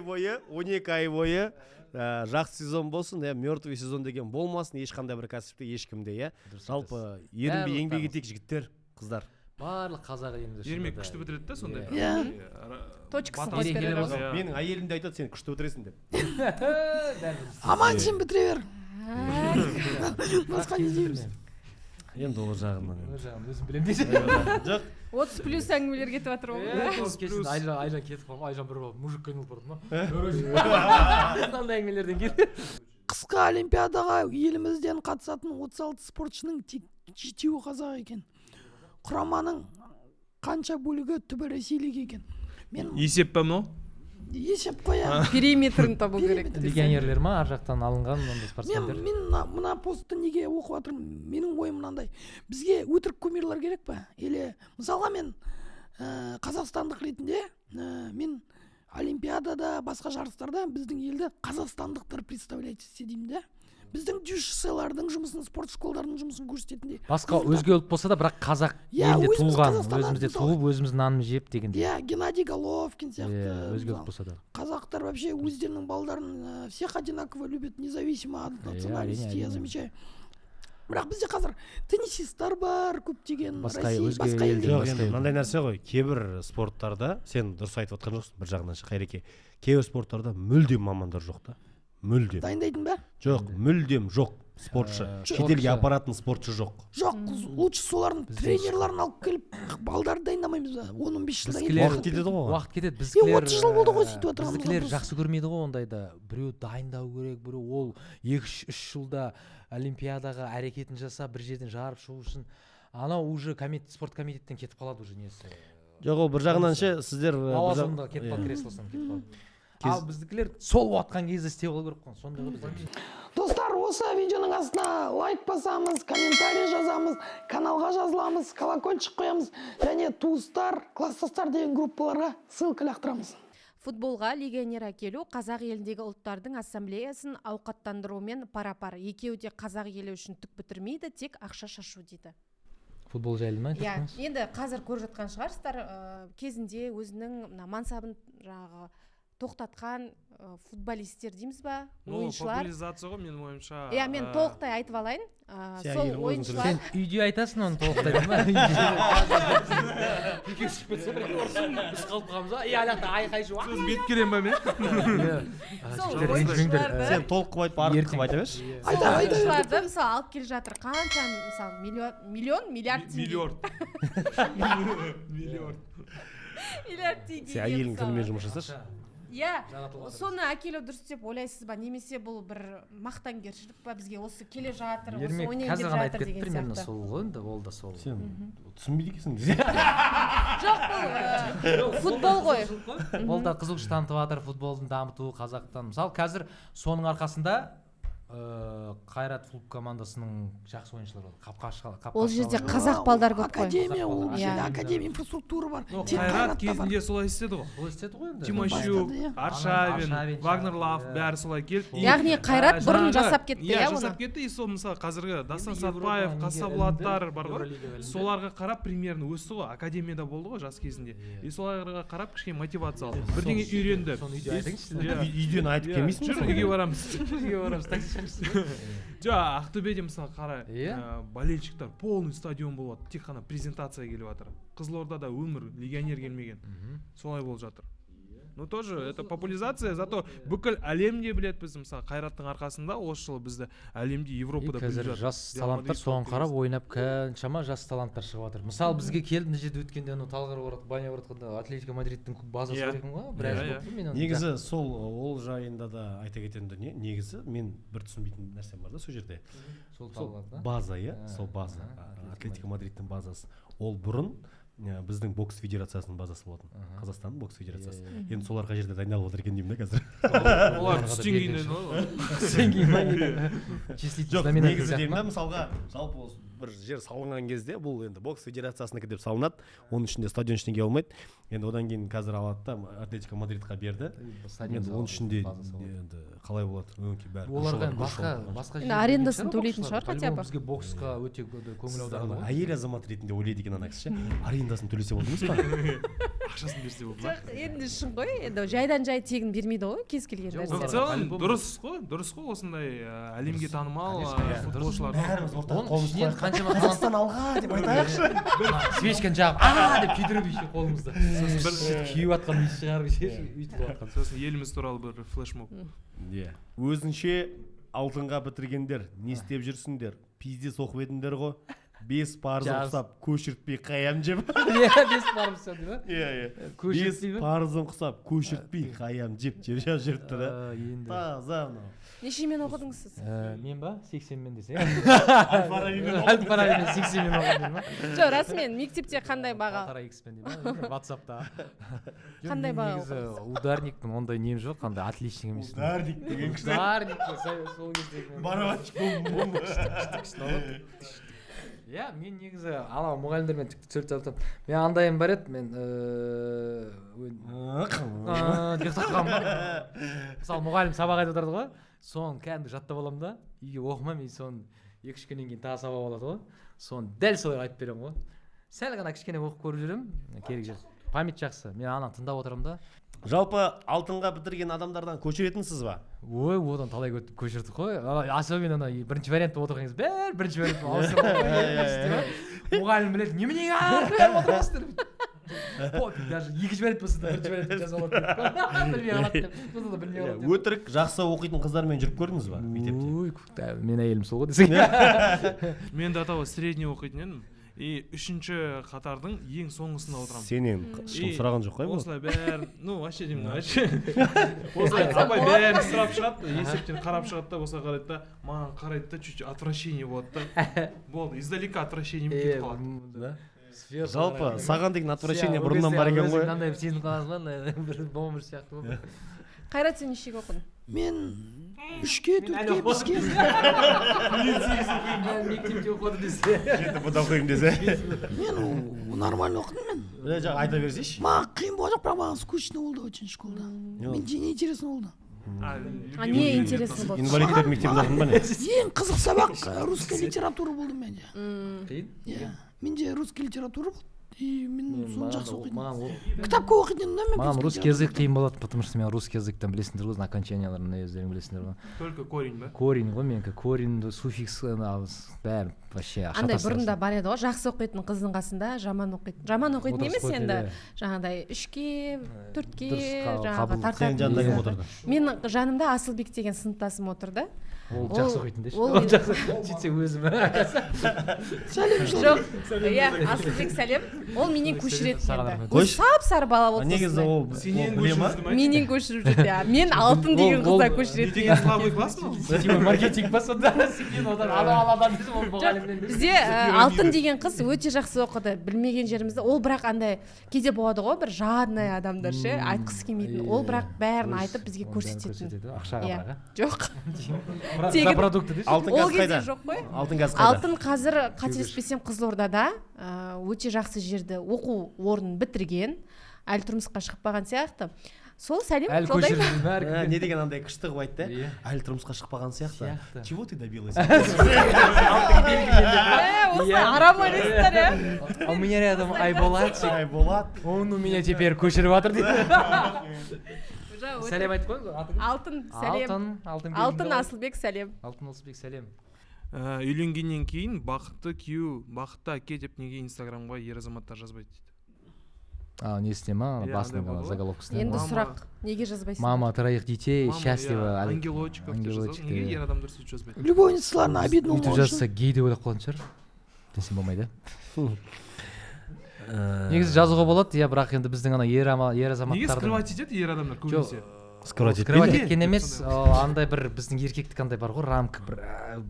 Speaker 2: бойы
Speaker 3: 12 ай бойы жақсы сезон болсын, мертвый сезон деген болмасын, ешқандай бір кәсіпте ешкімде, иә. Жалпы ерінбей еңбек етейік жігіттер, қыздар.
Speaker 2: барлық қазақ елінде
Speaker 1: Ермек күшті бітіреді да сондай.
Speaker 4: Иә.
Speaker 5: Точкасын
Speaker 1: Батасын
Speaker 5: қойып береді.
Speaker 1: береді.
Speaker 3: Менің әйелім де айтады, сен күшті бітіресің деп.
Speaker 4: Аман сен бітіре бер. Басқа не дейміз?
Speaker 3: Енді ол жағынан.
Speaker 2: өзім білемін дейсің.
Speaker 3: Жоқ,
Speaker 5: 30 плюс әңгімелер кетіп жатыр ғой.
Speaker 2: Айжан кетіп қалған, Айжан бір мужик айналып барды ма? Мынандай әңгімелерден кейін.
Speaker 4: Қысқы олимпиадаға елімізден қатысатын 36 спортшының тек 7-еуі қазақ екен. Құраманың қанша бөлігі түбі ресейлік екен. Мен
Speaker 1: Есеп па мынау?
Speaker 4: есеп қоя.
Speaker 5: Периметрін табу керек.
Speaker 2: Легионерлер ма ар жақтан алынған ондай спортсмендер?
Speaker 4: Мен мына постты неге оқып жатырмын? Менің ойым мынандай. Бізге өтірік кумирлар керек па? Или мысалға мен қазақстандық ретінде мен олимпиадада басқа жарыстарда біздің елді қазақстандықтар представлять етсе деймін да. Біздің дюшселардың жұмысын, спорт школдарының жұмысын көрсететіндей.
Speaker 2: Басқа өзге ұлт болса да бірақ қазақ елінде туылған, өзімізде туып, өзіміздің нанын жеп дегендей.
Speaker 4: Иә, Геннадий Головкин сияқты.
Speaker 2: Өзге ұлт болса да.
Speaker 4: Қазақтар вообще өздерінің балдарын всех одинаково любят, независимо от национальности, я замечаю. Бірақ бізде қазір теннисисттар бар, көптеген
Speaker 2: өзге елде.
Speaker 3: жоқ, енді мынандай нәрсе ғой, кейбір спорттарда, сен дұрыс айтып отқан жоқсың бір жағынан Қайреке. Кейбір спорттарда мүлдем мамандар жоқ та. Мүлдем.
Speaker 4: Дайындайтын ба?
Speaker 3: Жоқ, мүлдем жоқ спортшы. Шетелге апаратын спортшы жоқ.
Speaker 4: Жоқ, лучше солардың тренерларын алып келіп, балдарды дайындамаймыз ба? 10-15 жылдан кейін.
Speaker 3: Уақыт кетеді ғой.
Speaker 2: Уақыт кетеді. Біздікілер
Speaker 4: 30 жыл болды ғой сөйтіп отырғанымызға.
Speaker 2: Біздікілер жақсы көрмейді ғой ондайды. Біреу дайындау керек, біреу ол 2-3 жылда олимпиадаға әрекетін жасап, бір жерден жарып шығу үшін анау уже спорт комитеттен кетіп қалады уже несі.
Speaker 3: Жоқ, ол бір жағынан ше сіздер
Speaker 2: лауазымда кетіп қалды, креслосынан кетіп қалды. Ал біздікілер сол уатқан кезде істеп алу керек қой. Сондай ғой біздер.
Speaker 4: Достар, осы видеоның астына лайк басамыз, комментарий жазамыз, каналға жазыламыз, колокольчик қоямыз және туыстар, класстастар деген группаларға ссылка лақтырамыз.
Speaker 5: Футболға легионер әкелу қазақ еліндегі ұлттардың ассамблеясын ауқаттандырумен пара-пар. Екеуі де қазақ елі үшін түк бітірмейді, тек ақша шашу дейді.
Speaker 2: Футбол жайлы ма?
Speaker 5: Иә, енді қазір көріп жатқан шығарсыздар, кезінде өзінің мансабын жаңағы тоқтатқан футболисттер дейміз ба, ойыншылар.
Speaker 1: Популяризация ғой менің ойымша.
Speaker 5: Иә, мен толықтай айтып алайын. Сол ойыншылар.
Speaker 2: Сен үйде айтасың оны толықтай деймін ба? Үйге шығып кетсе бір ұрсын, біз қалып қаламыз ба? Аяқта айқай шу.
Speaker 1: Сөз бет керем ба мен?
Speaker 5: Сол ойыншыларды.
Speaker 3: Сен толық қылып айтып, артық қылып айта берші.
Speaker 5: Ойыншыларды мысалы алып келе жатыр. Қанша мысалы миллиард теңге.
Speaker 1: Миллиард.
Speaker 5: Миллиард теңге.
Speaker 3: Сен әйелің тілмен жұмыс жасашы.
Speaker 5: иә
Speaker 2: Жаратылып жатыр.
Speaker 5: соны әкелу дұрыс деп ойлайсыз ба, немесе бұл бір мақтанкершілік па, бізге осы келе жатыр, осы
Speaker 2: ермек
Speaker 5: ойнайын
Speaker 2: қазір
Speaker 5: деп
Speaker 2: ғана айтып
Speaker 5: жатыр
Speaker 2: кетті
Speaker 5: деген
Speaker 2: примерно
Speaker 5: сияқты.
Speaker 2: сол ғой енді, ол да сол.
Speaker 3: сен түсінбейді екенсің десе.
Speaker 5: Жоқ, бұл футбол ғой.
Speaker 2: Ол да қызығушылық танытып жатыр, футболды дамыту қазақтан. Мысалы қазір соның арқасында Қайрат футбол командасының жақсы ойыншылары бар. Қапқашқа.
Speaker 5: Ол жерде қазақ балдар көп қой.
Speaker 4: Академия, ол
Speaker 2: Қазақ
Speaker 4: жерде
Speaker 5: балдар.
Speaker 4: академия инфраструктура бар.
Speaker 1: Ну,
Speaker 4: Тек
Speaker 1: Қайрат
Speaker 4: Қайратта бар.
Speaker 1: кезінде солай істеді ғой.
Speaker 2: Ол істеді ғой енді.
Speaker 1: Тимощук,
Speaker 4: Бастады, иә.
Speaker 1: Аршавин,
Speaker 2: Аршавин,
Speaker 1: Вагнерлав
Speaker 2: иә.
Speaker 1: бәрі солай келді.
Speaker 5: Яғни Қайрат бұрын жасап кетті, иә,
Speaker 1: иә,
Speaker 5: оны?
Speaker 1: жасап кетті. И сол мысалы қазіргі Дастан
Speaker 2: Енді
Speaker 1: Сатпаев,
Speaker 2: Европаның
Speaker 1: Қасаболаттар бар
Speaker 2: Евролига
Speaker 1: ғой.
Speaker 2: ілінді.
Speaker 1: Соларға қарап примерно өсті ғой. Академияда болды ғой жас кезінде. И соларға қарап кішкене мотивация алды. Бірдеңе үйренді.
Speaker 2: Соны үйде айтыңызшы.
Speaker 1: Иә.
Speaker 3: Үйден айтып келмейсің
Speaker 1: Жүр, үйге барамыз.
Speaker 2: Үйге барамыз, такси шақырсын.
Speaker 1: Жоқ, Ақтөбеде мысалы қара,
Speaker 2: Иә.
Speaker 1: болельщиктар полный стадион болып жатыр. Тек қана презентация келіп жатыр. Қызылордада өмір легионер келмеген. Солай болып жатыр. Ну тоже это популяризация, зато бүкіл әлемде біледі біз мысалы Қайраттың арқасында осы жылы бізді әлемде Европада біліп
Speaker 2: Қазір
Speaker 1: жатыр.
Speaker 2: жас
Speaker 1: Реал
Speaker 2: таланттар
Speaker 1: Мадрид
Speaker 2: соған қарап
Speaker 1: емес.
Speaker 2: ойнап қаншама жас таланттар шығып жатыр. Мысалы бізге келді мына жерде өткенде анау талғар барып баня баратқанда Атлетико Мадридтің базасы
Speaker 1: Иә.
Speaker 2: бар екен ғой. Біраз
Speaker 1: Иә,
Speaker 2: болды. Мен оны
Speaker 3: Негізі сол ол жайында да айта кететін дүние, негізі мен бір түсінбейтін нәрсем бар да сол жерде.
Speaker 2: сол
Speaker 3: Сол
Speaker 2: талғарда.
Speaker 3: база, иә, сол база. Атлетико Мадридтің базасы. Ол бұрын біздің бокс федерациясының базасы болатын. Қазақстанның бокс федерациясы. Енді солар қай жерде дайындалып отыр екен деймін да қазір.
Speaker 1: Олар түстен кейін ғой.
Speaker 2: Түстен кейін ма? Числительность
Speaker 3: Жоқ,
Speaker 2: номинация
Speaker 3: негізі
Speaker 2: сияқты
Speaker 3: деймін да,
Speaker 2: ма?
Speaker 3: мысалға жалпы осы бір жер салынған кезде бұл енді бокс федерациясынікі деп салынады. Оның ішінде стадион ештеңе болмайды. Енді одан кейін қазір алады да Атлетико Мадридқа берді. Енді оның ішінде енді қалай болады? Өңкей бәрі.
Speaker 2: Оларға басқа
Speaker 5: Енді арендасын төлейтін шығар хотя бы.
Speaker 2: Бізге боксқа өте көңіл аударады ғой.
Speaker 3: Әйел азамат ретінде ойлайды екен ана кісі ше. Арендасын төлесе болды емес па?
Speaker 1: Ақшасын берсе болды ма?
Speaker 5: Жоқ, енді шын ғой, енді жайдан жай тегін бермейді ғой кез келген
Speaker 1: В
Speaker 5: нәрсе.
Speaker 1: целом дұрыс қой осындай әлемге танымал футболшылар.
Speaker 3: Бәріміз ортақ
Speaker 2: Оның
Speaker 3: қолымыз
Speaker 2: ішінен қаншама талант
Speaker 3: Қазақстан алға деп айтайықшы.
Speaker 2: свечканы жағып деп күйдіріп еще қолымызды. Күйіп жатқан иіс шығарып өйтіп жатқан.
Speaker 1: Сосын еліміз туралы бір флешмоб.
Speaker 3: Иә. Өзінше алтынға бітіргендер не істеп жүрсіңдер? Пиздес оқып едіңдер ғой. 5 парыз ұқсап көшіртпей қаям жеп.
Speaker 2: Иә, 5 парыз ұқсап деп.
Speaker 3: Иә.
Speaker 2: Көшіртпей
Speaker 3: 5 парызын ұқсап көшіртпей қаям жеп жүріпті да.
Speaker 2: Енді.
Speaker 3: Таза мынау.
Speaker 5: Нешемен оқыдыңыз сіз?
Speaker 2: Мен ба? 80-мен десе.
Speaker 3: Аль-Фарабимен
Speaker 2: Аль-Фарабимен 80-мен оқыдым ба?
Speaker 5: Жоқ, расымен мектепте қандай баға?
Speaker 2: Полтора X-пен дейді. WhatsApp-та.
Speaker 5: Қандай баға
Speaker 2: негізі ударникпін, ондай нем жоқ, қандай отличник емес.
Speaker 3: Ударник деген күшті.
Speaker 2: Ударник сол кезде.
Speaker 3: Барабачком.
Speaker 2: Иә, мен негізі ана мұғалімдермен сөйлесіп мен андайым бар еді, мен деп таққанмын. Мысалы мұғалім сабақ айтып отырды ғой, соны кәдімгі жаттап аламын да, үйге оқымаймын, соны 2-3 күннен кейін тағы сабақ алады ғой, соны дәл солай айтып беремін ғой. Сәл ғана кішкене оқып көріп жүремін, керек жер. Память жақсы, мен ананы тыңдап отырамын да.
Speaker 3: Жалпы алтынға бітірген адамдардан көшіретінсіз ба?
Speaker 2: Ой, одан талай көшірдік қой. Особенно ана бірінші вариантта отырғаныңыз бәрі бірінші вариантта ауысырып. Мұғалім біледі, неменеге беріп отырсыздар? Даже екінші вариант болса да бірінші вариантты жаза алады. Білмей қалады деп. Сосын да білмей қалады.
Speaker 3: Өтірік жақсы оқитын қыздармен жүріп көрдіңіз ба мектепте?
Speaker 2: Ой, мен әйелім сол ғой десең.
Speaker 1: Мен до того средний оқитын едім. И үшінші қатардың ең соңғысында отырамын.
Speaker 3: Сенен ешкім сұраған жоқ қой бұл?
Speaker 1: Осылай бәрін, ну вообще деймін вообще. Осылай апай бәрін сұрап шығады, есептен қарап шығады да, осылай қарайды да, маған қарайды да, чуть-чуть отвращение болады да. Болды, издалека отвращением кетіп қалады.
Speaker 3: Жалпы саған деген отвращение бұрыннан бар екен ғой.
Speaker 2: Мынандай сезініп қаласың ба, бір бомбыр сияқты болып.
Speaker 5: Қайрат, сен нешеге оқыдың?
Speaker 4: Мен 3-ке, 4-ке, 5-ке.
Speaker 2: Мектепте оқыды десе.
Speaker 3: Жеті бұда оқимын десе.
Speaker 4: Мен нормально оқыдым мен.
Speaker 3: Жаңа айта берсейші.
Speaker 4: Маған қиын болған жоқ, бірақ маған скучно болды очень школда. Мен неинтересно болды.
Speaker 5: А не интересно болды?
Speaker 3: Инвалидтер мектебінде оқыдың ба не?
Speaker 4: Ең қызық сабақ русская литература болды менде.
Speaker 2: Қиын?
Speaker 4: Иә. Менде русский литература болды. И мен соны жақсы оқитын.
Speaker 2: Кітап
Speaker 4: Кітапқа оқитын да мен.
Speaker 2: маған русский язык қиын болады, потому что мен русский языктан білесіңдер ғой, окончанияларын өздерің білесіңдер ғой.
Speaker 1: Только корень ба?
Speaker 2: Корень ғой менікі, корень, суффикс, бәрі вообще
Speaker 5: Андай бұрында бар еді ғой, жақсы оқитын қыздың қасында жаман оқитын емес енді, жаңағыдай 3-ке, 4-ке жаңағы
Speaker 3: Сенің
Speaker 5: тартатын.
Speaker 3: жанында кім отырды?
Speaker 5: Менің жанымда Асылбек деген сыныптасым отырды.
Speaker 2: Ол жақсы оқитын деші.
Speaker 5: ол-
Speaker 2: Ол жақсы сөйтсе өзім.
Speaker 4: Сәлем
Speaker 5: Жоқ, иә, Асылбек сәлем. ол менен көшіреді
Speaker 2: Саған
Speaker 5: енді
Speaker 2: рахмет.
Speaker 5: өзі сап сары бала болды
Speaker 3: негізі ол
Speaker 1: Сенен
Speaker 3: біле ма?
Speaker 1: көшірді ма?
Speaker 5: менен көшіріп жүрді мен алтын деген қыздар көшіреді
Speaker 1: деген слабый класс ма?
Speaker 2: типа маркетинг па сонда сен одан аладан десем ол мұғалімнен
Speaker 5: бізде алтын деген қыз өте жақсы оқыды білмеген жерімізде ол бірақ андай кейде болады ғой бір жадный адамдар ше айтқысы келмейтін ол бірақ бәрін айтып бізге көрсететін
Speaker 2: ақшаға
Speaker 5: Иә.
Speaker 2: бірақ
Speaker 5: жоқ
Speaker 2: за
Speaker 5: Тегін.
Speaker 2: продукты деші
Speaker 3: Алтын
Speaker 5: ол
Speaker 3: газ
Speaker 5: кезде
Speaker 3: қайда?
Speaker 5: жоқ қой
Speaker 3: Алтын газ қайда?
Speaker 5: алтын қазір қателеспесем Қызылордада өте жақсы жерді оқу орнын бітірген әлі тұрмысқа шықпаған сияқты сол сәлем
Speaker 2: әлі
Speaker 5: жолдаймын
Speaker 2: көшірді ма
Speaker 3: Не деген андай күшті қылып айтты
Speaker 2: Иә.
Speaker 3: әлі тұрмысқа шықпаған сияқты
Speaker 2: Сияқты.
Speaker 3: чего ты добилась?
Speaker 5: осылай арам ойлайсыздар иә
Speaker 2: а у меня рядом Айболат
Speaker 3: Айболат
Speaker 2: он у меня теперь көшіріп жатыр дейді
Speaker 5: Уже
Speaker 2: сәлем айтып қойыңыз атыңыз
Speaker 5: алтын сәлем алтын Асылбек сәлем
Speaker 2: алтын Асылбек сәлем
Speaker 1: Үйленгеннен кейін бақытты күйеу бақытты әке деп неге инстаграмға ер азаматтар жазбайды дейді.
Speaker 2: несіне ма
Speaker 1: Иә,
Speaker 2: басының
Speaker 1: андай болады.
Speaker 2: заголовкасына
Speaker 5: енді
Speaker 1: Мама.
Speaker 5: сұрақ неге жазбайсың
Speaker 2: мама троих детей
Speaker 1: Мама,
Speaker 2: счастлива
Speaker 1: иә, ангелочек деп жазады.
Speaker 2: ангелочек,
Speaker 1: Неге
Speaker 2: иә.
Speaker 1: ер адамдар сөйтіп жазбайды?
Speaker 4: любовницаларына обидно
Speaker 2: өйтіп
Speaker 4: болмау
Speaker 2: жазса
Speaker 4: үшін
Speaker 2: гей деп ойлап қалатын шығар десем болмайды негізі жазуға болады иә бірақ енді біздің ана ер
Speaker 1: Неге
Speaker 2: азаматтардың
Speaker 1: скрывать етеді ер адамдар көбінесе?
Speaker 3: скрывать
Speaker 2: скрывать
Speaker 3: етпейді
Speaker 2: еткен емес
Speaker 1: Сондай.
Speaker 2: андай бір біздің еркектік андай бар ғой рамка бір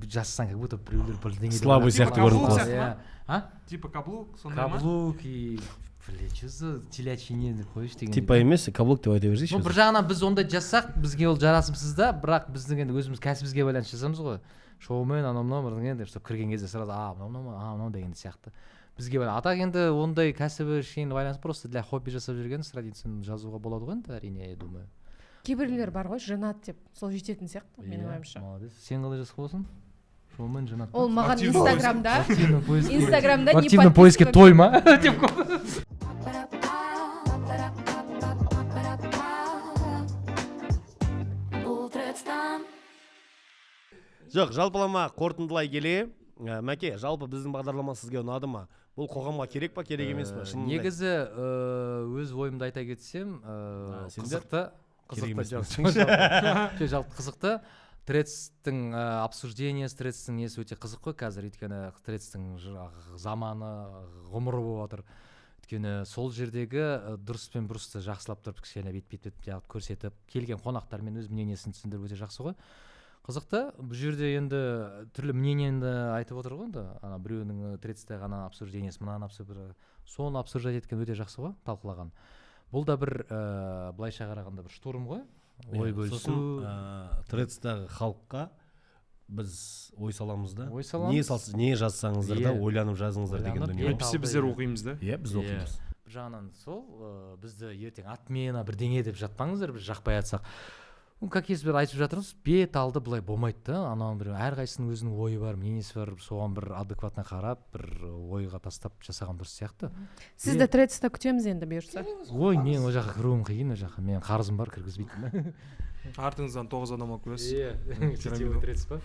Speaker 2: жазсаң как будто біреулер бірдеңе деп
Speaker 3: Слабый
Speaker 2: ойлап
Speaker 3: сияқты
Speaker 2: қалады.
Speaker 1: көрініп
Speaker 2: Иә.
Speaker 1: қалады.
Speaker 2: А?
Speaker 1: Типа каблук, сондай ма?
Speaker 2: Каблук и блин что за телячий не деп қойшы деген
Speaker 3: типа емес каблук деп айта берсейші
Speaker 2: ну бір жағынан біз ондай жазсақ бізге ол жарасымсыз да бірақ біздің енді өзіміз кәсібімізге байланысты жазамыз ғой шоумен анау мынау бірдеңе деп чтобы кірген кезде сразу мынау деген сияқты бізге атақ енді ондай кәсібі кішкене байланысты просто для хобби жасап жүрген с традициясын жазуға болады ғой енді әрине я думаю
Speaker 5: кейбіреулер бар ғой женат деп сол жететін сияқты менің ойымша
Speaker 2: молодец сен қалай жазып қойсың шоумен женат
Speaker 5: ол маған
Speaker 1: Активный
Speaker 5: инстаграмда
Speaker 2: активный поиск
Speaker 5: инстаграмда
Speaker 2: в
Speaker 5: не
Speaker 2: активном поиске
Speaker 5: подписываться.
Speaker 2: той ма деп қойды.
Speaker 3: жоқ жалпылама қорытындылай келе мәке жалпы біздің бағдарлама сізге ұнады ма бұл қоғамға керек па керек емес па шынында
Speaker 2: негізі өз ойымды айта кетсем
Speaker 3: сендер? Керек емес
Speaker 2: жалпы қызықты тредстің обсуждениесі тредстің несі өте қызық қой қазір өйткені тредстің заманы ғұмыры болып жатыр өйткені сол жердегі дұрыс пен бұрысты жақсылап тұрып кішкене бет көрсетіп келген қонақтармен өз мнениесін түсіндіріп өте жақсы ғой қызықты бұл жерде енді түрлі мнениені айтып отыр ғой енді ана біреуінің тредсте ғана обсуждениесі мынаны соны обсуждать еткен өте жақсы ғой талқылаған бұл да бір былайша қарағанда бір штурм ғой ой бөлісу
Speaker 3: тредстағы халыққа біз ой саламыз да
Speaker 2: Ой саламыз.
Speaker 3: не жазсаңыздар да
Speaker 2: Иә.
Speaker 3: ойланып жазыңыздар деген
Speaker 2: Ойланып,
Speaker 3: дүние
Speaker 2: иә.
Speaker 1: Әйтпесе біздер оқимыз да.
Speaker 3: иә біз оқимыз
Speaker 2: бір жағынан сол бізді ертең отмена бірдеңе деп жатпаңыздар біз жақпай жатсақ как есть бір айтып жатырмыз бет алды былай болмайды да анау біреу әрқайсысының өзінің ойы бар мнениесі бар соған бір адекватно қарап бір ойға тастап жасаған дұрыс сияқты
Speaker 5: сізді тредста күтеміз енді бұйырса
Speaker 2: ой мен ол жаққа кіруім қиын ол жаққа менің қарызым бар кіргізбейтін
Speaker 1: Артыңыздан 9 адам алып көресіз.
Speaker 2: иә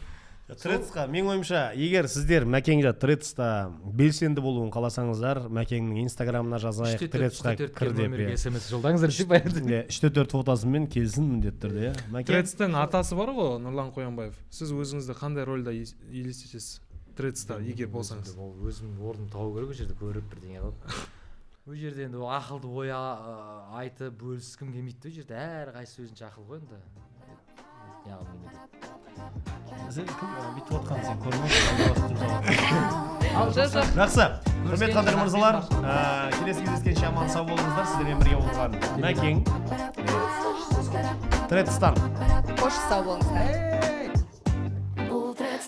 Speaker 3: тредсқа менің ойымша егер сіздер мәкеңге тредста белсенді болуын қаласаңыздар мәкеңнің инстаграмына жазайық тредсқа кір деп
Speaker 2: номерге смс жолдаңыздар деп баяғыда
Speaker 3: 3-4 фотосымен келсін міндетті түрде иә мәкең
Speaker 1: Тредстің атасы бар ғой, Нұрлан Қоянбаев. Сіз өзіңізді қандай рөлде елестетесіз? Тредста егер болсаңыз.
Speaker 2: ол өзім орнын табу керек ол жерде көріп бірдеңе қылып ол жерде енді ақылды ой айтып бөліскім келмейді ол жерде әрқайсысы өзінше ақыл ғой енді
Speaker 3: сен кім бүйтіп отқанын сен көрмей
Speaker 5: жоқ
Speaker 3: жақсы құрметті қадір мырзалар келесі кездескенше аман сау болыңыздар сіздермен бірге болған мәкең тредстан
Speaker 5: қош сау болыңыздар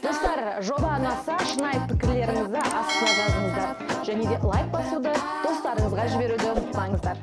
Speaker 7: достар жоба ұнаса шынайы пікірлеріңізді астына жазыңыздар және де лайк басуды достарыңызға жіберуді ұмытпаңыздар